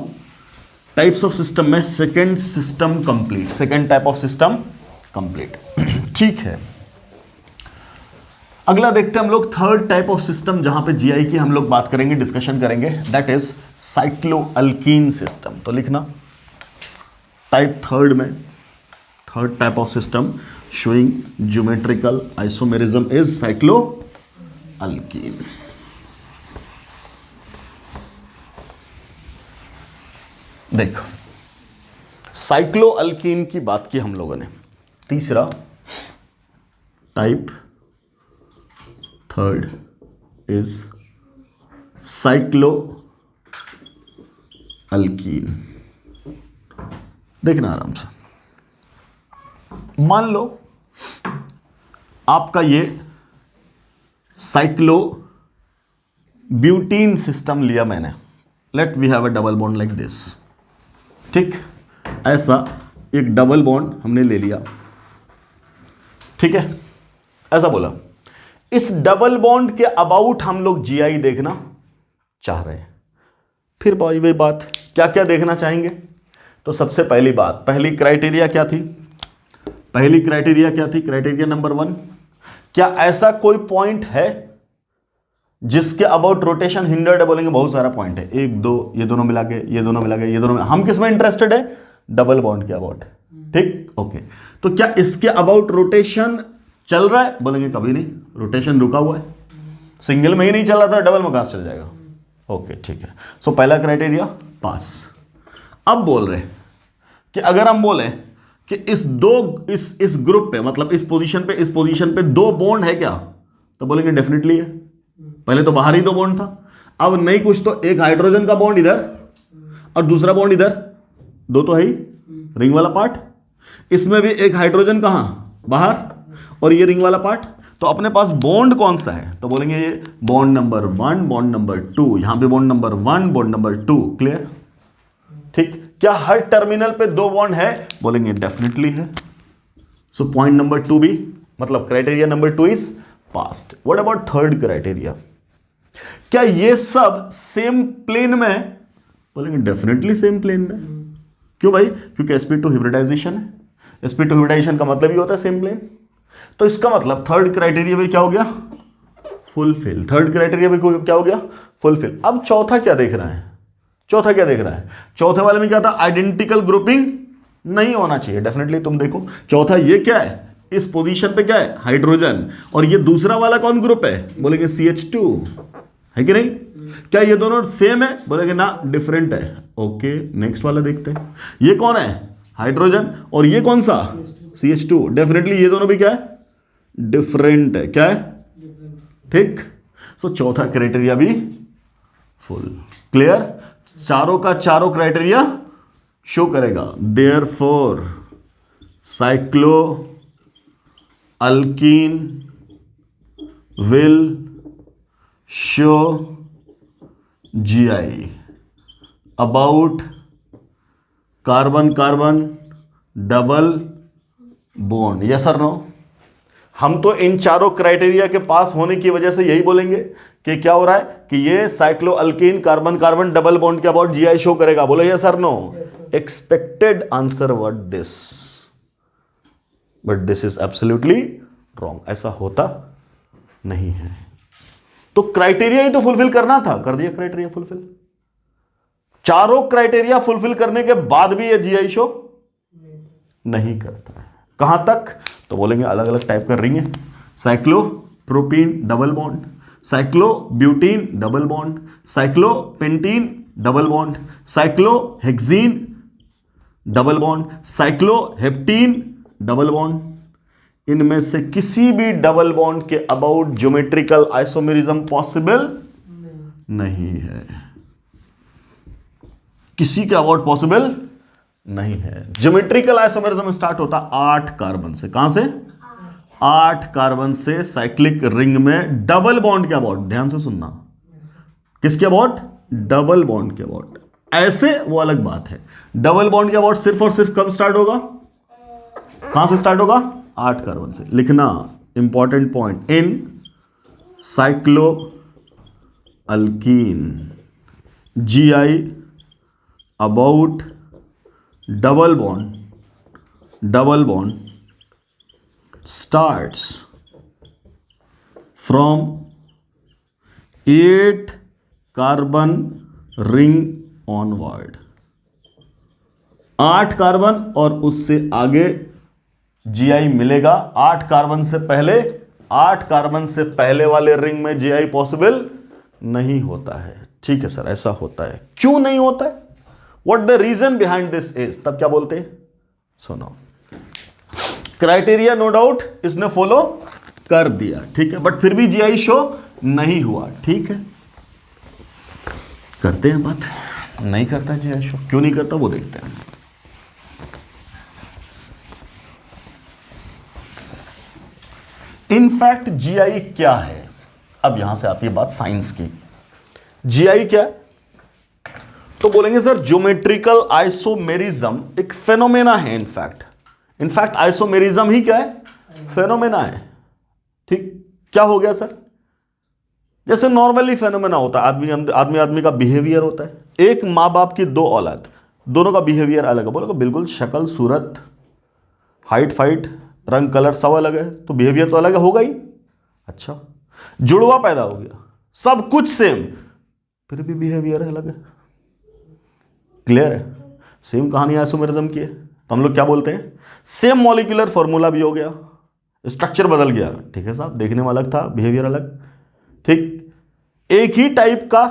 टाइप्स ऑफ सिस्टम में second system complete, second type of system complete. ठीक है, अगला देखते हैं हम लोग थर्ड टाइप ऑफ सिस्टम जहां पे GI की हम लोग बात करेंगे, डिस्कशन करेंगे, that is cyclo alkyne system. तो लिखना टाइप थर्ड में, third type of system showing geometrical isomerism is cycloalkene। देखो, साइक्लोअल्कीन की बात की हम लोगों ने, तीसरा टाइप थर्ड इज साइक्लोअल्कीन। अल्कीन। देखना आराम से, मान लो आपका ये साइक्लो ब्यूटीन सिस्टम लिया मैंने, let we have a double bond like this, ठीक, ऐसा एक डबल बॉन्ड हमने ले लिया, ठीक है, ऐसा बोला। इस डबल बॉन्ड के अबाउट हम लोग जीआई देखना चाह रहे हैं। फिर वही बात, क्या क्या देखना चाहेंगे? तो सबसे पहली बात, पहली क्राइटेरिया क्या थी? पहली क्राइटेरिया क्या थी? क्राइटेरिया नंबर 1, क्या ऐसा कोई पॉइंट है जिसके अबाउट रोटेशन हिंडर्ड है? बोलेंगे बहुत सारा पॉइंट है, 1 2, ये दोनों मिला के, ये दोनों मिला के, ये दोनों। हम किस में इंटरेस्टेड है? डबल बॉन्ड के अबाउट, ठीक, ओके। तो क्या इसके अबाउट रोटेशन चल रहा है? बोलेंगे कभी नहीं, रोटेशन रुका हुआ है, सिंगल में ही नहीं चल रहा था, डबल में कहां से चल जाएगा? ओके, ठीक है। सो पहला क्राइटेरिया पास। अब बोल रहे कि अगर हम बोले कि इस ग्रुप पे, मतलब इस पोजीशन पे 2 बॉन्ड है क्या? तो बोलेंगे डेफिनेटली है। पहले तो बाहर ही 2 बॉन्ड था, अब नहीं कुछ तो एक हाइड्रोजन का बॉन्ड इधर और दूसरा बॉन्ड इधर, 2 तो है ही, रिंग वाला पार्ट। इसमें भी एक हाइड्रोजन कहां? बाहर, और ये रिंग वाला पार्ट। तो अपने पास बॉन्ड कौन सा है? तो बोलेंगे ये बॉन्ड नंबर 1, बॉन्ड नंबर 2, यहां पे bond number 1, bond number 2, clear, ठीक। क्या हर टर्मिनल पे 2 बॉन्ड है? बोलेंगे डेफिनेटली है। सो पॉइंट नंबर 2 भी, मतलब criteria number 2 is passed. What about third criteria? क्या ये सब सेम प्लेन में है? बोलेंगे डेफिनेटली सेम प्लेन में। क्यों भाई? क्योंकि sp2 हिब्रिडाइजेशन है। sp2 हिब्रिडाइजेशन का मतलब ही होता है सेम प्लेन। तो इसका मतलब थर्ड क्राइटेरिया भी क्या हो गया? फुलफिल। थर्ड क्राइटेरिया भी क्या हो गया? फुलफिल। अब चौथा क्या देख रहा है? चौथे वाले में क्या था? आइडेंटिकल ग्रुपिंग नहीं होना चाहिए, डेफिनेटली। तुम देखो चौथा ये क्या है? इस पोजीशन पे क्या है? हाइड्रोजन। और ये दूसरा वाला कौन ग्रुप है? बोलेंगे CH2, है कि नहीं? क्या ये दोनों सेम है? बोलेंगे ना, डिफरेंट है। ओके, नेक्स्ट वाला देखते हैं। ये कौन है? हाइड्रोजन। और ये कौन सा? CH2। डेफिनेटली ये दोनों भी क्या है? डिफरेंट है। क्या है? ठीक। सो चौथा क्राइटेरिया भी फुल। क्लियर? चारों का चारों क्राइटेरिया शो करेगा। Therefore cyclo alkyne will show GI about carbon carbon double bond. Yes और नो? हम तो इन चारों क्राइटेरिया के पास होने की वजह से यही बोलेंगे कि क्या हो रहा है कि ये cyclo alkene carbon carbon double bond के अबाउट GI शो करेगा। बोलो यस और no? Expected answer what this, but this is absolutely wrong. ऐसा होता नहीं है। तो क्राइटेरिया ही तो फुलफिल करना था, कर दिया क्राइटेरिया फुलफिल। चारों क्राइटेरिया फुलफिल करने के बाद भी ये GI शो नहीं करता है। कहां तक? तो बोलेंगे अलग अलग टाइप का रिंग है। Cyclopropene double bond, cyclobutene double bond, cyclopentene double bond, cyclohexene double bond, cycloheptene double bond. इनमें से किसी भी डबल बॉन्ड के अबाउट ज्योमेट्रिकल आइसोमेरिज्म पॉसिबल नहीं है। किसी के अबाउट पॉसिबल नहीं है। ज्योमेट्रिकल आइसोमेरिज्म स्टार्ट होता 8 कार्बन से। कहां से? 8 कार्बन से साइक्लिक रिंग में डबल बॉन्ड के अबाउट। ध्यान से सुनना, किसके अबाउट? डबल बॉन्ड के अबाउट। ऐसे वो अलग बात है। डबल बॉन्ड के अबाउट सिर्फ और सिर्फ कब स्टार्ट होगा? कहां से स्टार्ट होगा? 8 कार्बन से। लिखना important point, in cyclo alkyne GI about double bond starts from 8 carbon ring onward. 8 carbon और उससे आगे GI मिलेगा। 8 कार्बन से पहले वाले रिंग में GI पॉसिबल नहीं होता है। ठीक है सर, ऐसा होता है। क्यों नहीं होता है? What the reason behind this is? तब क्या बोलते हैं? सुनो, क्राइटेरिया नो डाउट इसने फॉलो कर दिया, ठीक है, बट फिर भी GI शो नहीं हुआ। ठीक है, करते हैं बात। नहीं करता जी ऐशो, क्यों नहीं करता वो देखते हैं। इनफैक्ट जीआई क्या है, अब यहां से आती है बात साइंस की। जीआई क्या है, तो बोलेंगे सर ज्योमेट्रिकल आइसोमेरिज्म एक फेनोमेना है। इनफैक्ट आइसोमेरिज्म ही क्या है, फेनोमेना है। ठीक, क्या हो गया सर, जैसे नॉर्मली फेनोमेना होता है, आदमी का बिहेवियर होता है। एक माँ बाप की दो औलाद, दोनों का बिहेवियर अलग है। बोलोगे बिल्कुल, शक्ल सूरत हाइट फाइट रंग कलर सब अलग है, तो बिहेवियर तो अलग होगा ही। अच्छा, जुड़वा पैदा हो गया, सब कुछ सेम, फिर भी बिहेवियर अलग है। क्लियर है, सेम कहानी आइसोमेरिज्म की है। तो हम लोग क्या बोलते हैं, सेम मॉलिक्यूलर फॉर्मूला भी हो गया, स्ट्रक्चर बदल गया। ठीक है साहब, देखने में अलग था, बिहेवियर अलग। ठीक, एक ही टाइप का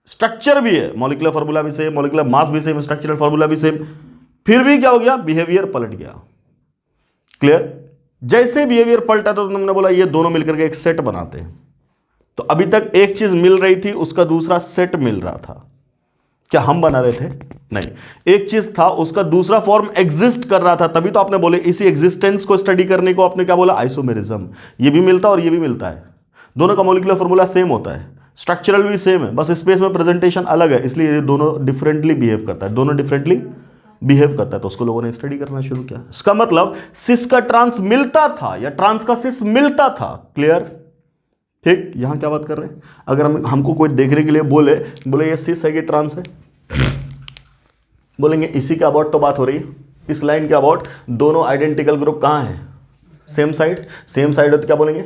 स्ट्रक्चर भी है, मॉलिक्यूलर फॉर्मूला भी सेम, मॉलिक्यूलर मास भी सेम, स्ट्रक्चरल फॉर्मूला भी सेम, फिर भी क्या हो गया, बिहेवियर पलट गया। क्लियर, जैसे बिहेवियर पलटा तो तुमने बोला ये दोनों मिलकर के एक सेट बनाते हैं। तो अभी तक एक चीज मिल रही थी, उसका दूसरा सेट मिल रहा था। क्या हम बना रहे थे? नहीं, एक चीज था, उसका दूसरा फॉर्म एग्जिस्ट कर रहा था, तभी तो आपने बोले इसी एग्जिस्टेंस को स्टडी करने को आपने क्या बोला, आइसोमेरिज्म। ये भी मिलता है और ये भी मिलता है, दोनों का मॉलिक्यूलर फॉर्मूला सेम होता है, स्ट्रक्चरल भी सेम है, बस स्पेस में प्रेजेंटेशन अलग है, इसलिए ये दोनों डिफरेंटली बिहेव करता है, दोनों डिफरेंटली बिहेव करता है। तो उसको लोगों ने स्टडी करना शुरू किया। इसका मतलब सिस का ट्रांस मिलता था या ट्रांस का सिस मिलता था। क्लियर? ठीक, यहां क्या बात कर रहे हैं, अगर हमको कोई देखने के लिए बोले ये सिस है कि ट्रांस है, बोलेंगे इसी के अबाउट तो बात हो रही है, इस लाइन के अबाउट। दोनों आइडेंटिकल ग्रुप कहां है, सेम साइड। सेम साइड है तो क्या बोलेंगे,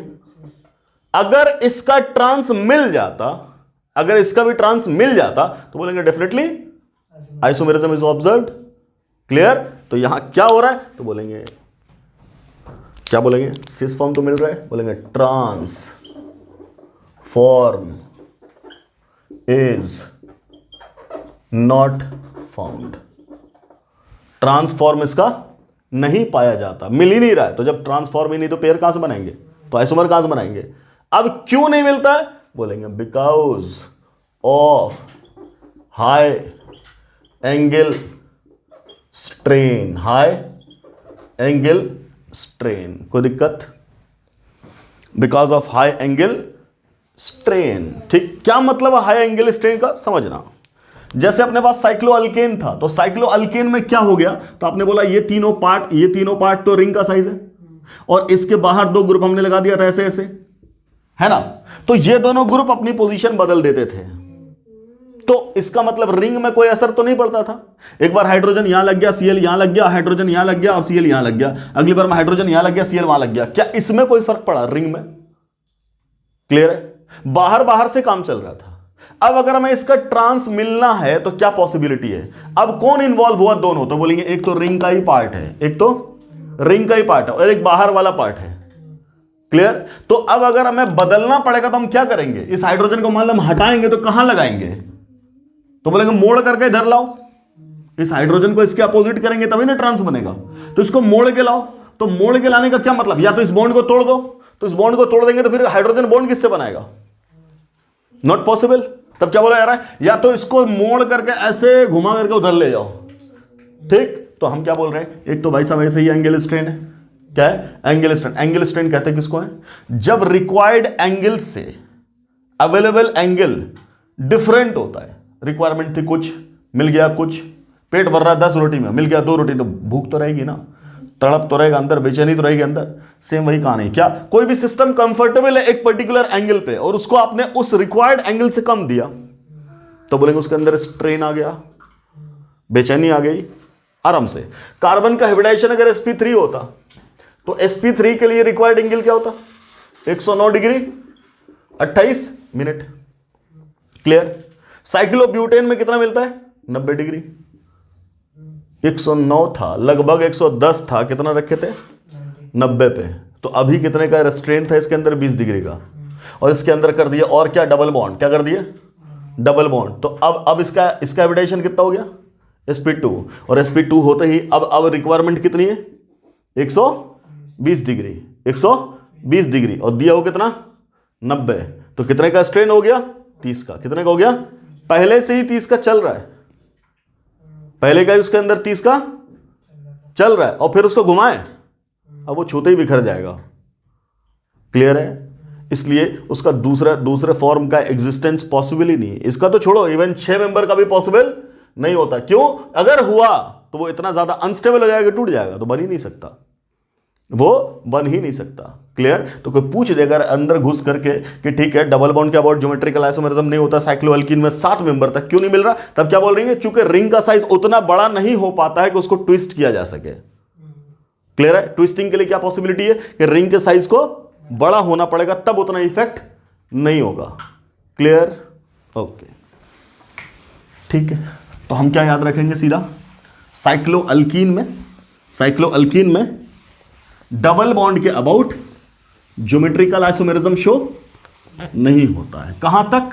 अगर इसका ट्रांस मिल जाता, अगर इसका भी ट्रांस मिल जाता तो बोलेंगे definitely isomerism is observed. Clear? तो यहां क्या हो रहा है, तो बोलेंगे क्या बोलेंगे, सिस फॉर्म तो मिल रहा है, बोलेंगे trans form is not found. Transform इसका नहीं पाया जाता, मिल ही नहीं रहा है। तो जब ट्रांसफॉर्म ही नहीं तो पेयर कहां से बनाएंगे, तो आइसोमर कहां से बनाएंगे। अब क्यों नहीं मिलता है, बोलेंगे because of high angle strain. High angle strain, कोई दिक्कत, because of high angle strain. ठीक, क्या मतलब है हाई एंगल स्ट्रेन का, समझना। जैसे अपने पास साइक्लोअल्केन था, तो साइक्लोअल्केन में क्या हो गया, तो आपने बोला ये तीनों पार्ट तो रिंग का साइज है, और इसके बाहर दो ग्रुप हमने लगा दिया था ऐसे ऐसे, है ना। तो ये दोनों ग्रुप अपनी पोजीशन बदल देते थे, तो इसका मतलब रिंग में कोई असर तो नहीं पड़ता था। एक बार हाइड्रोजन यहां लग गया, सीएल यहां लग गया, हाइड्रोजन यहां लग गया और सीएल यहां लग गया, अगली बार में हाइड्रोजन यहां लग गया, सीएल वहां लग गया। क्या इसमें कोई फर्क पड़ा रिंग में? क्लियर है, बाहर से काम चल रहा था। अब अगर हमें इसका ट्रांस मिलना है तो क्या पॉसिबिलिटी है, अब कौन इंवॉल्व हुआ, दोनों। तो बोलेंगे एक तो रिंग का ही पार्ट है, एक तो रिंग का ही पार्ट है और एक बाहर वाला पार्ट है। क्लियर? तो अब अगर हमें बदलना पड़ेगा तो हम क्या करेंगे, इस हाइड्रोजन को मान लो हम हटाएंगे तो कहां लगाएंगे, तो बोलेंगे मोड़ करके इधर लाओ। इस हाइड्रोजन को इसके अपोजिट करेंगे तभी ना ट्रांस बनेगा, तो इसको मोड़ के लाओ। तो मोड़ के लाने का क्या मतलब, या तो इस बॉन्ड को तोड़ दो, तो इस बॉन्ड को तोड़ देंगे तो फिर हाइड्रोजन बॉन्ड किससे बनाएगा, नॉट पॉसिबल। तब क्या बोला जा रहा है, या तो इसको मोड़ करके ऐसे घुमा करके उधर ले जाओ। ठीक, तो हम क्या बोल रहे हैं, एक तो भाई साहब ऐसे ही एंगल स्ट्रेन है, क्या है, एंगल स्ट्रेन। एंगल स्ट्रेन कहते हैं किसको है, जब रिक्वायर्ड एंगल से अवेलेबल एंगल डिफरेंट होता है। रिक्वायरमेंट थी कुछ, मिल गया कुछ, पेट भर रहा है 10 रोटी में, मिल गया 2 रोटी, तो भूख तो रहेगी ना, तड़प तो रहेगा अंदर, बेचैनी तो रहेगी अंदर। सेम वही कहानी, क्या कोई भी सिस्टम कंफर्टेबल है एक पर्टिकुलर एंगल पे और उसको आपने उस रिक्वायर्ड एंगल से कम दिया, तो बोलेंगे उसके अंदर स्ट्रेन आ गया, बेचैनी आ गई आराम से। कार्बन का हाइब्रिडाइजेशन अगर sp3 होता तो sp3 के लिए रिक्वायर्ड एंगल क्या होता, 109 डिग्री 28 मिनट। क्लियर? साइक्लोब्यूटेन में कितना मिलता है, 90 डिग्री। 109 था, लगभग 110 था, कितना रखे थे, 90 पे। तो अभी कितने का रेस्ट्रेंट था इसके अंदर, 20 डिग्री का, और इसके अंदर कर दिया और क्या, डबल बॉन्ड। क्या कर दिया, डबल बॉन्ड। तो अब इसका हाइब्रिडाइजेशन कितना हो गया, sp2, और sp2 होते ही अब रिक्वायरमेंट कितनी है, 120 डिग्री, 120 डिग्री, और दिया हो कितना, 90। तो कितने का स्ट्रेन हो गया, 30 का। कितने का हो गया, पहले से ही 30 का चल रहा है, पहले का ही उसके अंदर 30 का चल रहा है और फिर उसको घुमाएं, अब वो छूते ही बिखर जाएगा। क्लियर है? इसलिए उसका दूसरे फॉर्म का एग्जिस्टेंस पॉसिबल ही नहीं है। इसका तो छोड़ो, इवन 6 मेंबर का भी पॉसिबल नहीं होता। क्यों? अगर हुआ तो वो इतना ज्यादा अनस्टेबल हो जाएगा, टूट जाएगा, तो बन ही नहीं सकता, वो बन ही नहीं सकता। क्लियर? तो कोई पूछ देगा अंदर घुस करके कि ठीक है डबल बॉन्ड के अबाउट ज्योमेट्रिकल आइसोमेरिज्म नहीं होता साइक्लोएल्कीन में 7 मेंबर तक क्यों नहीं मिल रहा, तब क्या बोल रही है? चूंकि रिंग का साइज उतना बड़ा नहीं हो पाता है कि उसको ट्विस्ट किया जा सके। क्लियर है? ट्विस्टिंग के लिए क्या पॉसिबिलिटी है कि रिंग के साइज को बड़ा होना पड़ेगा, तब उतना इफेक्ट नहीं होगा। क्लियर? ओके, ठीक है। तो हम क्या याद रखेंगे सीधा? साइक्लोएल्कीन में डबल बॉन्ड के अबाउट ज्योमेट्रिकल आइसोमेरिज्म शो नहीं होता है। कहां तक?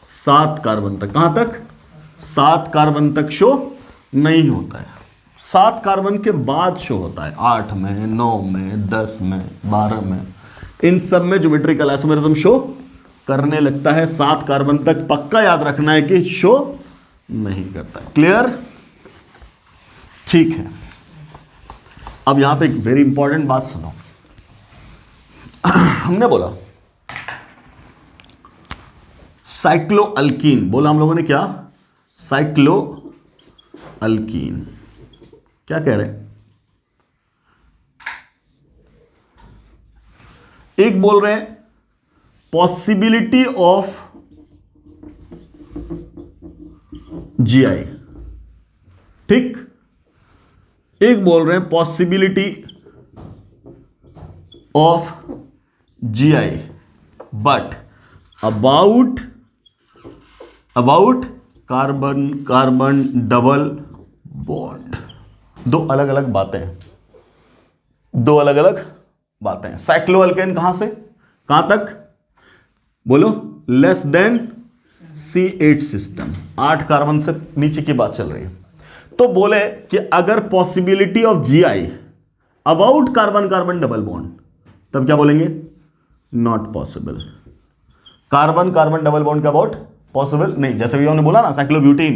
7 कार्बन तक। कहां तक? 7 कार्बन तक शो नहीं होता है। 7 कार्बन के बाद शो होता है, 8 में, 9 में, 10 में, 12 में, इन सब में ज्योमेट्रिकल आइसोमेरिज्म शो करने लगता है। 7 कार्बन तक पक्का याद रखना है कि शो नहीं करता। क्लियर? ठीक है। अब यहां पे एक वेरी इंपॉर्टेंट बात सुनो। हमने बोला साइक्लोएल्कीन, बोला हम लोगों ने क्या? साइक्लोएल्कीन। क्या कह रहे हैं? एक बोल रहे हैं पॉसिबिलिटी ऑफ जीआई, ठीक? एक बोल रहे हैं possibility of GI but about carbon double bond. दो अलग अलग बातें। साइक्लोएल्केन कहां से कहां तक? बोलो, less than C8 system, 8 carbon से नीचे की बात चल रही है। तो बोले कि अगर possibility of GI about carbon double bond, तब क्या बोलेंगे? Not possible. Carbon double bond के अबाउट पॉसिबल नहीं। जैसे भी हमने बोला ना साइक्लोब्यूटीन,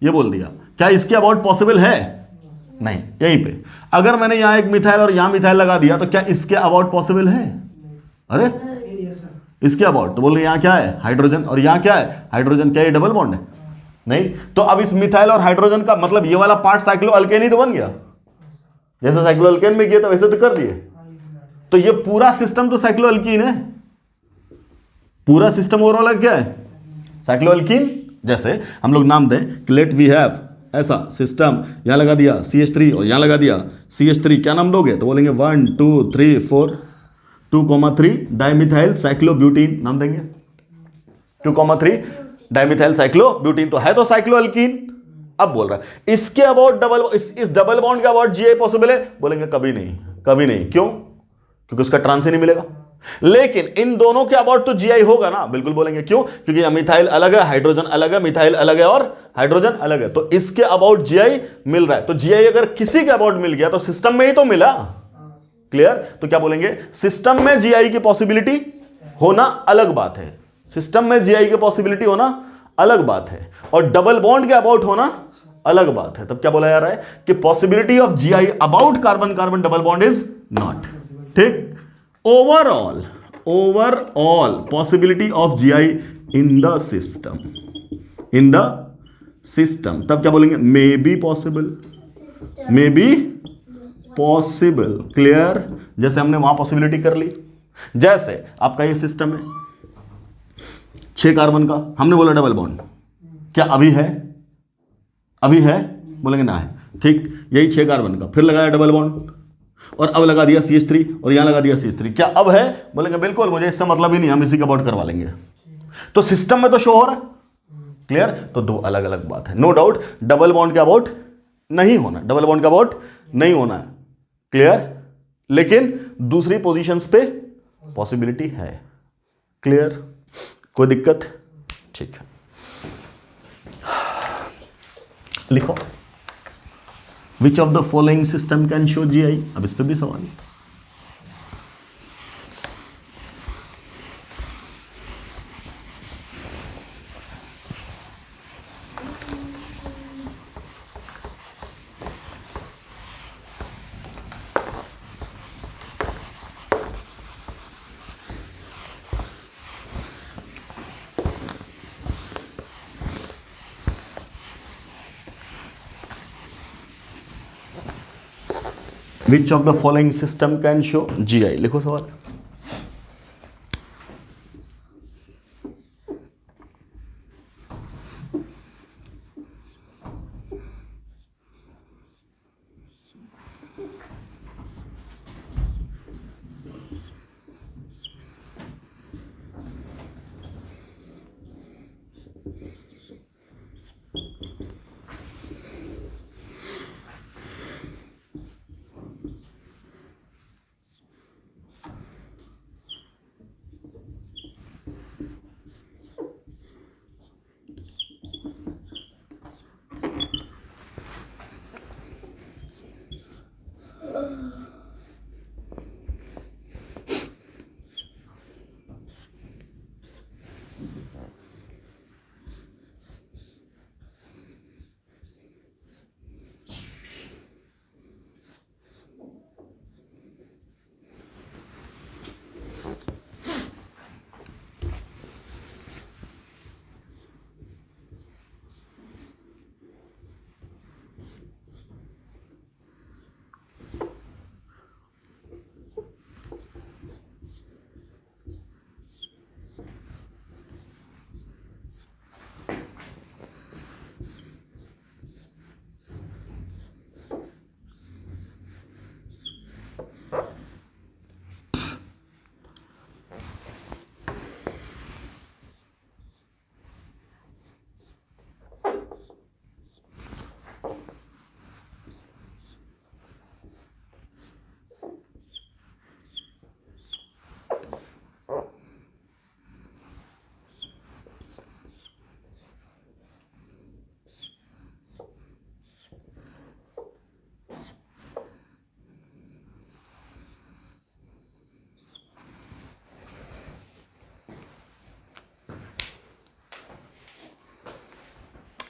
ये बोल दिया, क्या इसके अबाउट पॉसिबल है? नहीं। यहीं पे अगर मैंने यहां एक मिथाइल और यहां मिथाइल लगा दिया तो क्या इसके अबाउट पॉसिबल है? अरे इसके अबाउट तो बोल रहे यहां क्या है? हाइड्रोजन, और यहां क्या है? हाइड्रोजन। क्या ये डबल बॉन्ड है? नहीं। तो अब इस मिथाइल और हाइड्रोजन का मतलब ये वाला पार्ट साइक्लोएल्केन ही तो बन गया। जैसे साइक्लोएल्केन में किया था वैसे तो कर दिए। तो ये पूरा सिस्टम तो साइक्लोएल्कीन है। पूरा सिस्टम ओवरऑल क्या है? साइक्लोएल्कीन। जैसे हम लोग नाम दें कि लेट वी हैव ऐसा सिस्टम, यहां लगा दिया CH3 और यहां लगा दिया CH3, क्या नाम दोगे? तो बोलेंगे 1 2 3 4 2,3 डाइमिथाइल साइक्लोब्यूटीन नाम देंगे। 2,3 डाइमिथाइल साइक्लोब्यूटीन तो है तो साइक्लोएल्कीन। अब बोल रहा है इसके अबाउट इस डबल बॉन्ड के अबाउट जीआई पॉसिबल है? बोलेंगे कभी नहीं। क्यों? क्योंकि उसका ट्रांस ही नहीं मिलेगा। लेकिन इन दोनों के अबाउट तो जीआई होगा ना? बिल्कुल बोलेंगे। क्यों? क्योंकि मिथाइल अलग है, हाइड्रोजन अलग है, मिथाइल अलग है और हाइड्रोजन अलग है, तो इसके अबाउट जीआई मिल रहा है। तो जीआई अगर किसी के अबाउट मिल गया तो सिस्टम में ही तो मिला। क्लियर? तो क्या बोलेंगे? सिस्टम में जीआई की पॉसिबिलिटी होना अलग बात है। सिस्टम में जीआई की पॉसिबिलिटी होना अलग बात है और डबल बॉन्ड के अबाउट होना अलग बात है। तब क्या बोला जा रहा है कि possibility of GI about carbon double bond is not. ठीक? overall possibility of GI in the system, तब क्या बोलेंगे? may be possible। क्लियर? जैसे हमने वहां पॉसिबिलिटी कर ली। जैसे आपका ये सिस्टम है 6 कार्बन का, हमने बोला डबल बॉन्ड, क्या अभी है? बोलेंगे ना है। ठीक, यही 6 कार्बन का, फिर लगाया डबल बॉन्ड और अब लगा दिया CH3 और यहां लगा दिया CH3, क्या अब है? बोलेंगे बिल्कुल, मुझे इससे मतलब ही नहीं, हम इसी का अबाउट करवा लेंगे। तो सिस्टम में तो शो हो रहा है। क्लियर? तो दो अलग अलग बात है। नो डाउट डबल बॉन्ड के अबाउट नहीं होना है। क्लियर? लेकिन दूसरी पोजीशंस पे पॉसिबिलिटी है। क्लियर? कोई दिक्कत? ठीक है, लिखो Which of the following system can show GI? अब इस पे भी सवाल है। Which of the following system can show GI? लिखो सवाल।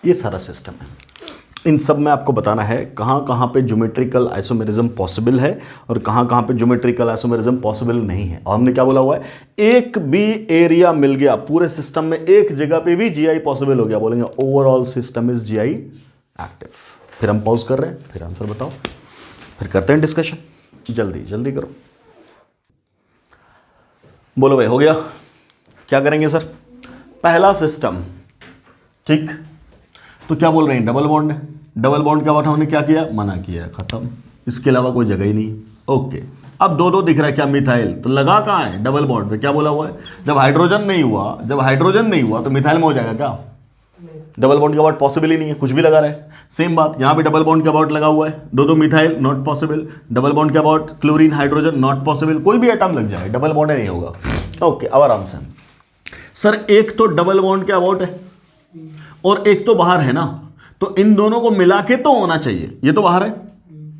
ये सारा सिस्टम है। इन सब में आपको बताना है कहाँ कहाँ पे ज्योमेट्रिकल आइसोमेरिज्म पॉसिबल है और कहाँ कहाँ पे ज्योमेट्रिकल आइसोमेरिज्म पॉसिबल नहीं है। और हमने क्या बोला हुआ है, एक भी एरिया मिल गया पूरे सिस्टम में, एक जगह पे भी GI पॉसिबल हो गया, बोलेंगे overall system is GI active. फिर हम पॉज कर रहे हैं, फिर आंसर बताओ, फिर करते हैं डिस्कशन। जल्दी जल्दी करो, बोलो भाई हो गया। क्या करेंगे सर, पहला सिस्टम, ठीक, तो क्या बोल रहे हैं, डबल बॉन्ड है। डबल बॉन्ड का बात हमने क्या किया, मना किया, खत्म, इसके अलावा कोई जगह ही नहीं। ओके, अब दो दो दिख रहा है, क्या मिथाइल, तो लगा कहाँ है, डबल बॉन्ड पे। क्या बोला हुआ है, जब हाइड्रोजन नहीं हुआ तो मिथाइल में हो जाएगा क्या, डबल बॉन्ड का बात पॉसिबल ही नहीं है, कुछ भी लगा रहा है। सेम बात यहाँ पे डबल बॉन्ड का बात लगा हुआ है, दो दो methyl not possible, double bond का बात क्लोरीन हाइड्रोजन नॉट पॉसिबल, कोई भी एटम लग जाए डबल बॉन्ड नहीं होगा। ओके, अब आराम से सर, एक तो डबल बॉन्ड के अबाउट है और एक तो बाहर है ना, तो इन दोनों को मिला के तो होना चाहिए, ये तो बाहर है।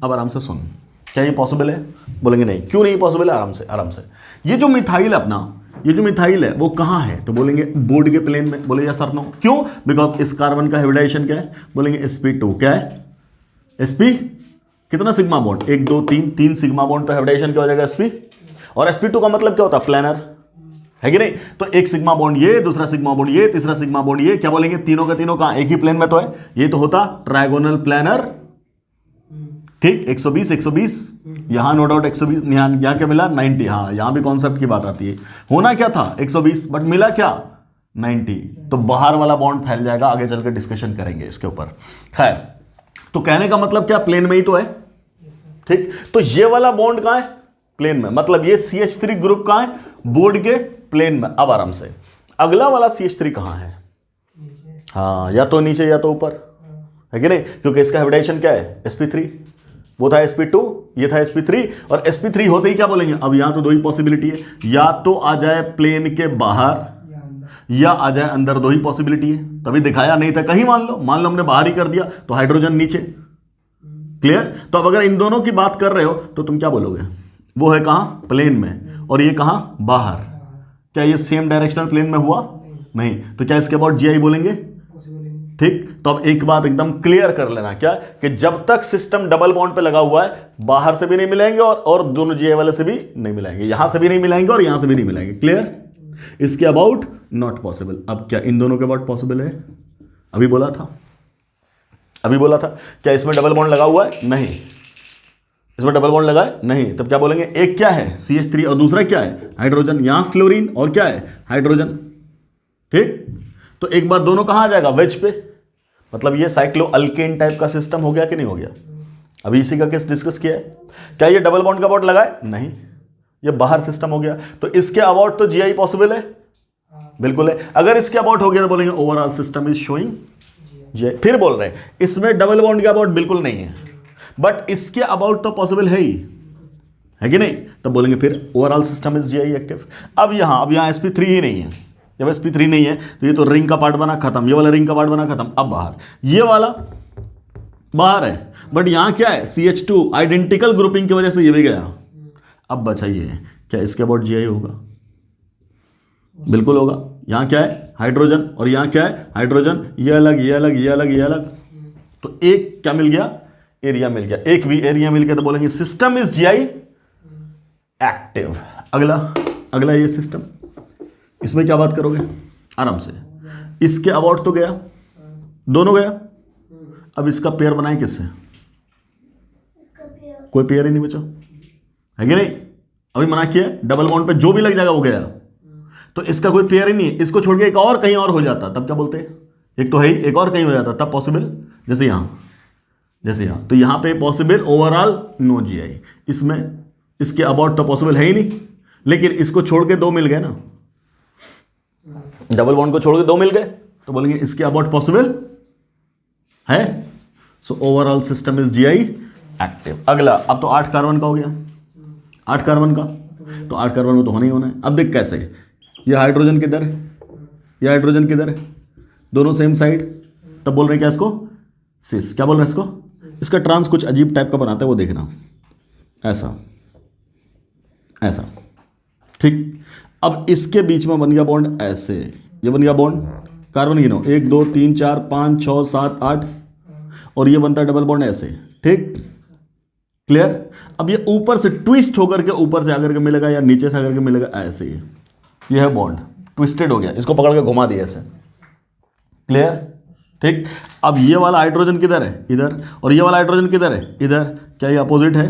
अब आराम से सुन, क्या ये पॉसिबल है, बोलेंगे नहीं, क्यों नहीं पॉसिबल है, आराम से आराम से। ये जो मिथाइल है अपना, ये जो मिथाइल है वो कहाँ है, तो बोलेंगे बोर्ड के प्लेन में, बोले यस और नो, क्यों, बिकॉज इस कार्बन का हाइब्रिडाइजेशन क्या है, बोलेंगे sp2, क्या है sp, कितना सिग्मा बॉन्ड, 1 2 3, 3 सिग्मा बॉन्ड, तो हाइब्रिडाइजेशन क्या हो जाएगा sp, और sp2 का मतलब क्या होता है, प्लानर, है कि नहीं, तो एक सिग्मा बॉन्ड ये, दूसरा सिग्मा बॉन्ड ये, तीसरा सिग्मा बॉन्ड ये, क्या बोलेंगे, तीनों का तीनों कहां, एक ही प्लेन में तो है, ये तो होता ट्रायगोनल प्लानर, ठीक, 120 120, यहां नो डाउट 120, यहां क्या मिला 90, हाँ यहां भी कॉन्सेप्ट की बात आती है, होना क्या था 120 बट मिला क्या 90, तो बाहर वाला बॉन्ड फैल जाएगा, आगे चलकर डिस्कशन करेंगे इसके ऊपर। खैर, तो कहने का मतलब क्या, प्लेन में ही तो है, ठीक, तो ये वाला बॉन्ड कहां है, प्लेन में, मतलब ये CH3 ग्रुप कहां है, बोर्ड के प्लेन में। अब आराम से, अगला वाला CH3 कहां है, हाँ या तो नीचे या तो ऊपर, है कि नहीं, क्योंकि इसका हाइब्रिडाइजेशन क्या है sp3, वो था sp2, ये था sp3, और sp3 होते ही क्या बोलेंगे, अब यहां तो दो ही पॉसिबिलिटी है, या तो आ जाए प्लेन के बाहर या आ जाए अंदर, दो ही पॉसिबिलिटी है। तभी दिखाया नहीं था, कहीं मान लो हमने बाहर ही कर दिया तो हाइड्रोजन नीचे, क्लियर। तो अब अगर इन दोनों की बात कर रहे हो तो तुम क्या बोलोगे, वो है कहां, प्लेन में, और ये कहां, बाहर, क्या ये सेम डायरेक्शनल प्लेन में हुआ, नहीं, तो क्या इसके अबाउट GI बोलेंगे, ठीक। तो अब एक बात एकदम क्लियर कर लेना, क्या, कि जब तक सिस्टम डबल बॉन्ड पे लगा हुआ है, बाहर से भी नहीं मिलाएंगे और दोनों GI वाले से भी नहीं मिलाएंगे, यहां से भी नहीं मिलाएंगे और यहां से भी नहीं मिलाएंगे, क्लियर। इसके अबाउट नॉट पॉसिबल। अब क्या इन दोनों के अबाउट पॉसिबल है, अभी बोला था क्या इसमें डबल बॉन्ड लगा हुआ है, नहीं, इसमें डबल बॉन्ड लगा है नहीं, तब क्या बोलेंगे, एक क्या है CH3 और दूसरा क्या है हाइड्रोजन, यहां फ्लोरीन और क्या है हाइड्रोजन। ठीक, तो एक बार दोनों कहां आ जाएगा, वेज पे, मतलब ये साइक्लो अल्केन टाइप का सिस्टम हो गया कि नहीं हो गया। अभी इसी का केस डिस्कस किया है। क्या ये डबल बॉन्ड का अबाउट लगा है, नहीं, ये बाहर सिस्टम हो गया। तो इसके अबाउट तो GI पॉसिबल है, बिल्कुल है। अगर इसके अबाउट हो गया तो बोलेंगे overall system is showing GI। फिर बोल रहे हैं इसमें डबल बॉन्ड के अबाउट बिल्कुल नहीं है, बट इसके अबाउट तो पॉसिबल है ही, है कि नहीं, तब बोलेंगे फिर overall system is GI active. अब यहां sp3 ही नहीं है, जब sp3 नहीं है तो ये तो रिंग का पार्ट बना खत्म, ये वाला रिंग का पार्ट बना खत्म। अब बाहर, ये वाला बाहर है, बट यहां क्या है CH2 आइडेंटिकल ग्रुपिंग की वजह से ये भी गया। अब बचाइए, क्या इसके अबाउट GI होगा, बिल्कुल होगा। यहां क्या है हाइड्रोजन और यहां क्या है हाइड्रोजन, ये अलग ये अलग ये अलग ये अलग, तो एक क्या मिल गया, एरिया मिल गया, एक भी एरिया मिल गया तो बोलेंगे सिस्टम इज GI एक्टिव। अगला ये सिस्टम, इसमें क्या बात करोगे आराम से, इसके अबाउट तो गया, दोनों गया। अब इसका पेयर बनाए किससे, कोई पेयर ही नहीं बचा, है कि नहीं। अभी मना किया डबल बॉन्ड पे जो भी लग जाएगा वो गया, तो इसका कोई पेयर ही नहीं है। इसको छोड़ के एक और कहीं और हो जाता तब क्या बोलते, एक तो है ही, एक और कहीं हो जाता तब पॉसिबल, जैसे यहां तो यहां पे पॉसिबल ओवरऑल नो GI। इसमें इसके अबाउट तो पॉसिबल है ही नहीं, लेकिन इसको छोड़ के दो मिल गए ना, डबल बॉन्ड को छोड़ के दो मिल गए तो बोलेंगे इसके अबाउट पॉसिबल है। So overall system is GI active. अगला, अब तो 8 कार्बन का हो गया, 8 कार्बन का, तो 8 कार्बन में तो होना ही होना है। अब देख कैसे, ये हाइड्रोजन किधर है, ये हाइड्रोजन किधर है, दोनों सेम साइड, तब बोल रहे हैं क्या इसको सिस, क्या बोल रहे हैं इसको, इसका ट्रांस कुछ अजीब टाइप का बनाता है, वो देखना, ऐसा ऐसा, ठीक। अब इसके बीच में बन गया बॉन्ड ऐसे, ये बन गया बॉन्ड, कार्बन गिनो 1 2 3 4 5 6 7 8, और ये बनता है डबल बॉन्ड ऐसे, ठीक, क्लियर। अब ये ऊपर से ट्विस्ट होकर के ऊपर से आकर के मिलेगा या नीचे से आकर के मिलेगा, ऐसे ये है बॉन्ड, ट्विस्टेड हो गया, इसको पकड़ के घुमा दिया ऐसे, क्लियर, ठीक। अब ये वाला हाइड्रोजन किधर है, इधर, और ये वाला हाइड्रोजन किधर है, इधर, क्या ये अपोजिट है,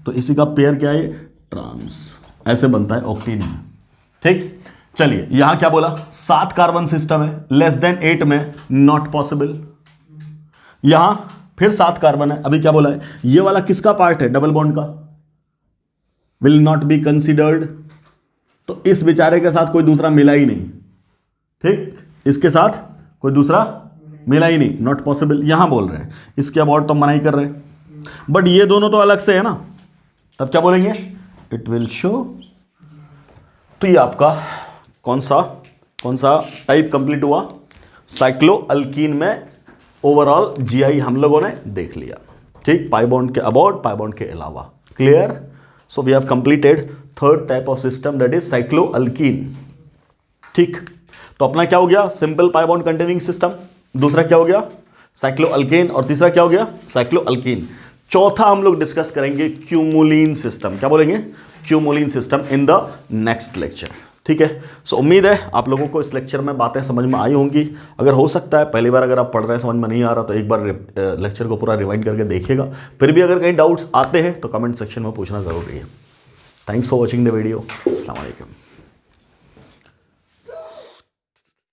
तो इसी का पेयर क्या है, ट्रांस, ऐसे बनता है ऑक्टेन में, ठीक। चलिए यहां क्या बोला, 7 कार्बन सिस्टम है, लेस देन 8 में नॉट पॉसिबल। यहां फिर 7 कार्बन है, अभी क्या बोला है, ये वाला किसका पार्ट है, डबल बॉन्ड का, विल नॉट बी कंसिडर्ड, तो इस बेचारे के साथ कोई दूसरा मिला ही नहीं, ठीक, इसके साथ कोई दूसरा मिला ही नहीं, नॉट पॉसिबल। यहां बोल रहे हैं इसके अबाउट तो मना ही कर रहे हैं, बट ये दोनों तो अलग से है ना, तब क्या बोलेंगे, इट विल शो। तो ये आपका कौन सा टाइप कंप्लीट हुआ, साइक्लो अल्कीन में ओवरऑल GI हम लोगों ने देख लिया, ठीक, पाई बॉन्ड के अबाउट, पाई बॉन्ड के अलावा, clear. So we have completed third type of system, that is cycloalkene, ठीक। तो अपना क्या हो गया, simple pi bond containing system, दूसरा क्या हो गया साइक्लो अल्केन, और तीसरा क्या हो गया साइक्लो अल्कीन। चौथा हम लोग डिस्कस करेंगे क्यूमुलिन सिस्टम, क्या बोलेंगे, cumulene system in the next lecture, ठीक है। सो उम्मीद है आप लोगों को इस लेक्चर में बातें समझ में आई होंगी। अगर हो सकता है पहली बार अगर आप पढ़ रहे हैं समझ में नहीं आ रहा तो एक बार लेक्चर को पूरा रिवाइंड करके देखिएगा। फिर भी अगर कहीं डाउट्स आते हैं तो कमेंट सेक्शन में पूछना ज़रूरी है। Thanks for watching the video. अस्सलाम वालेकुम।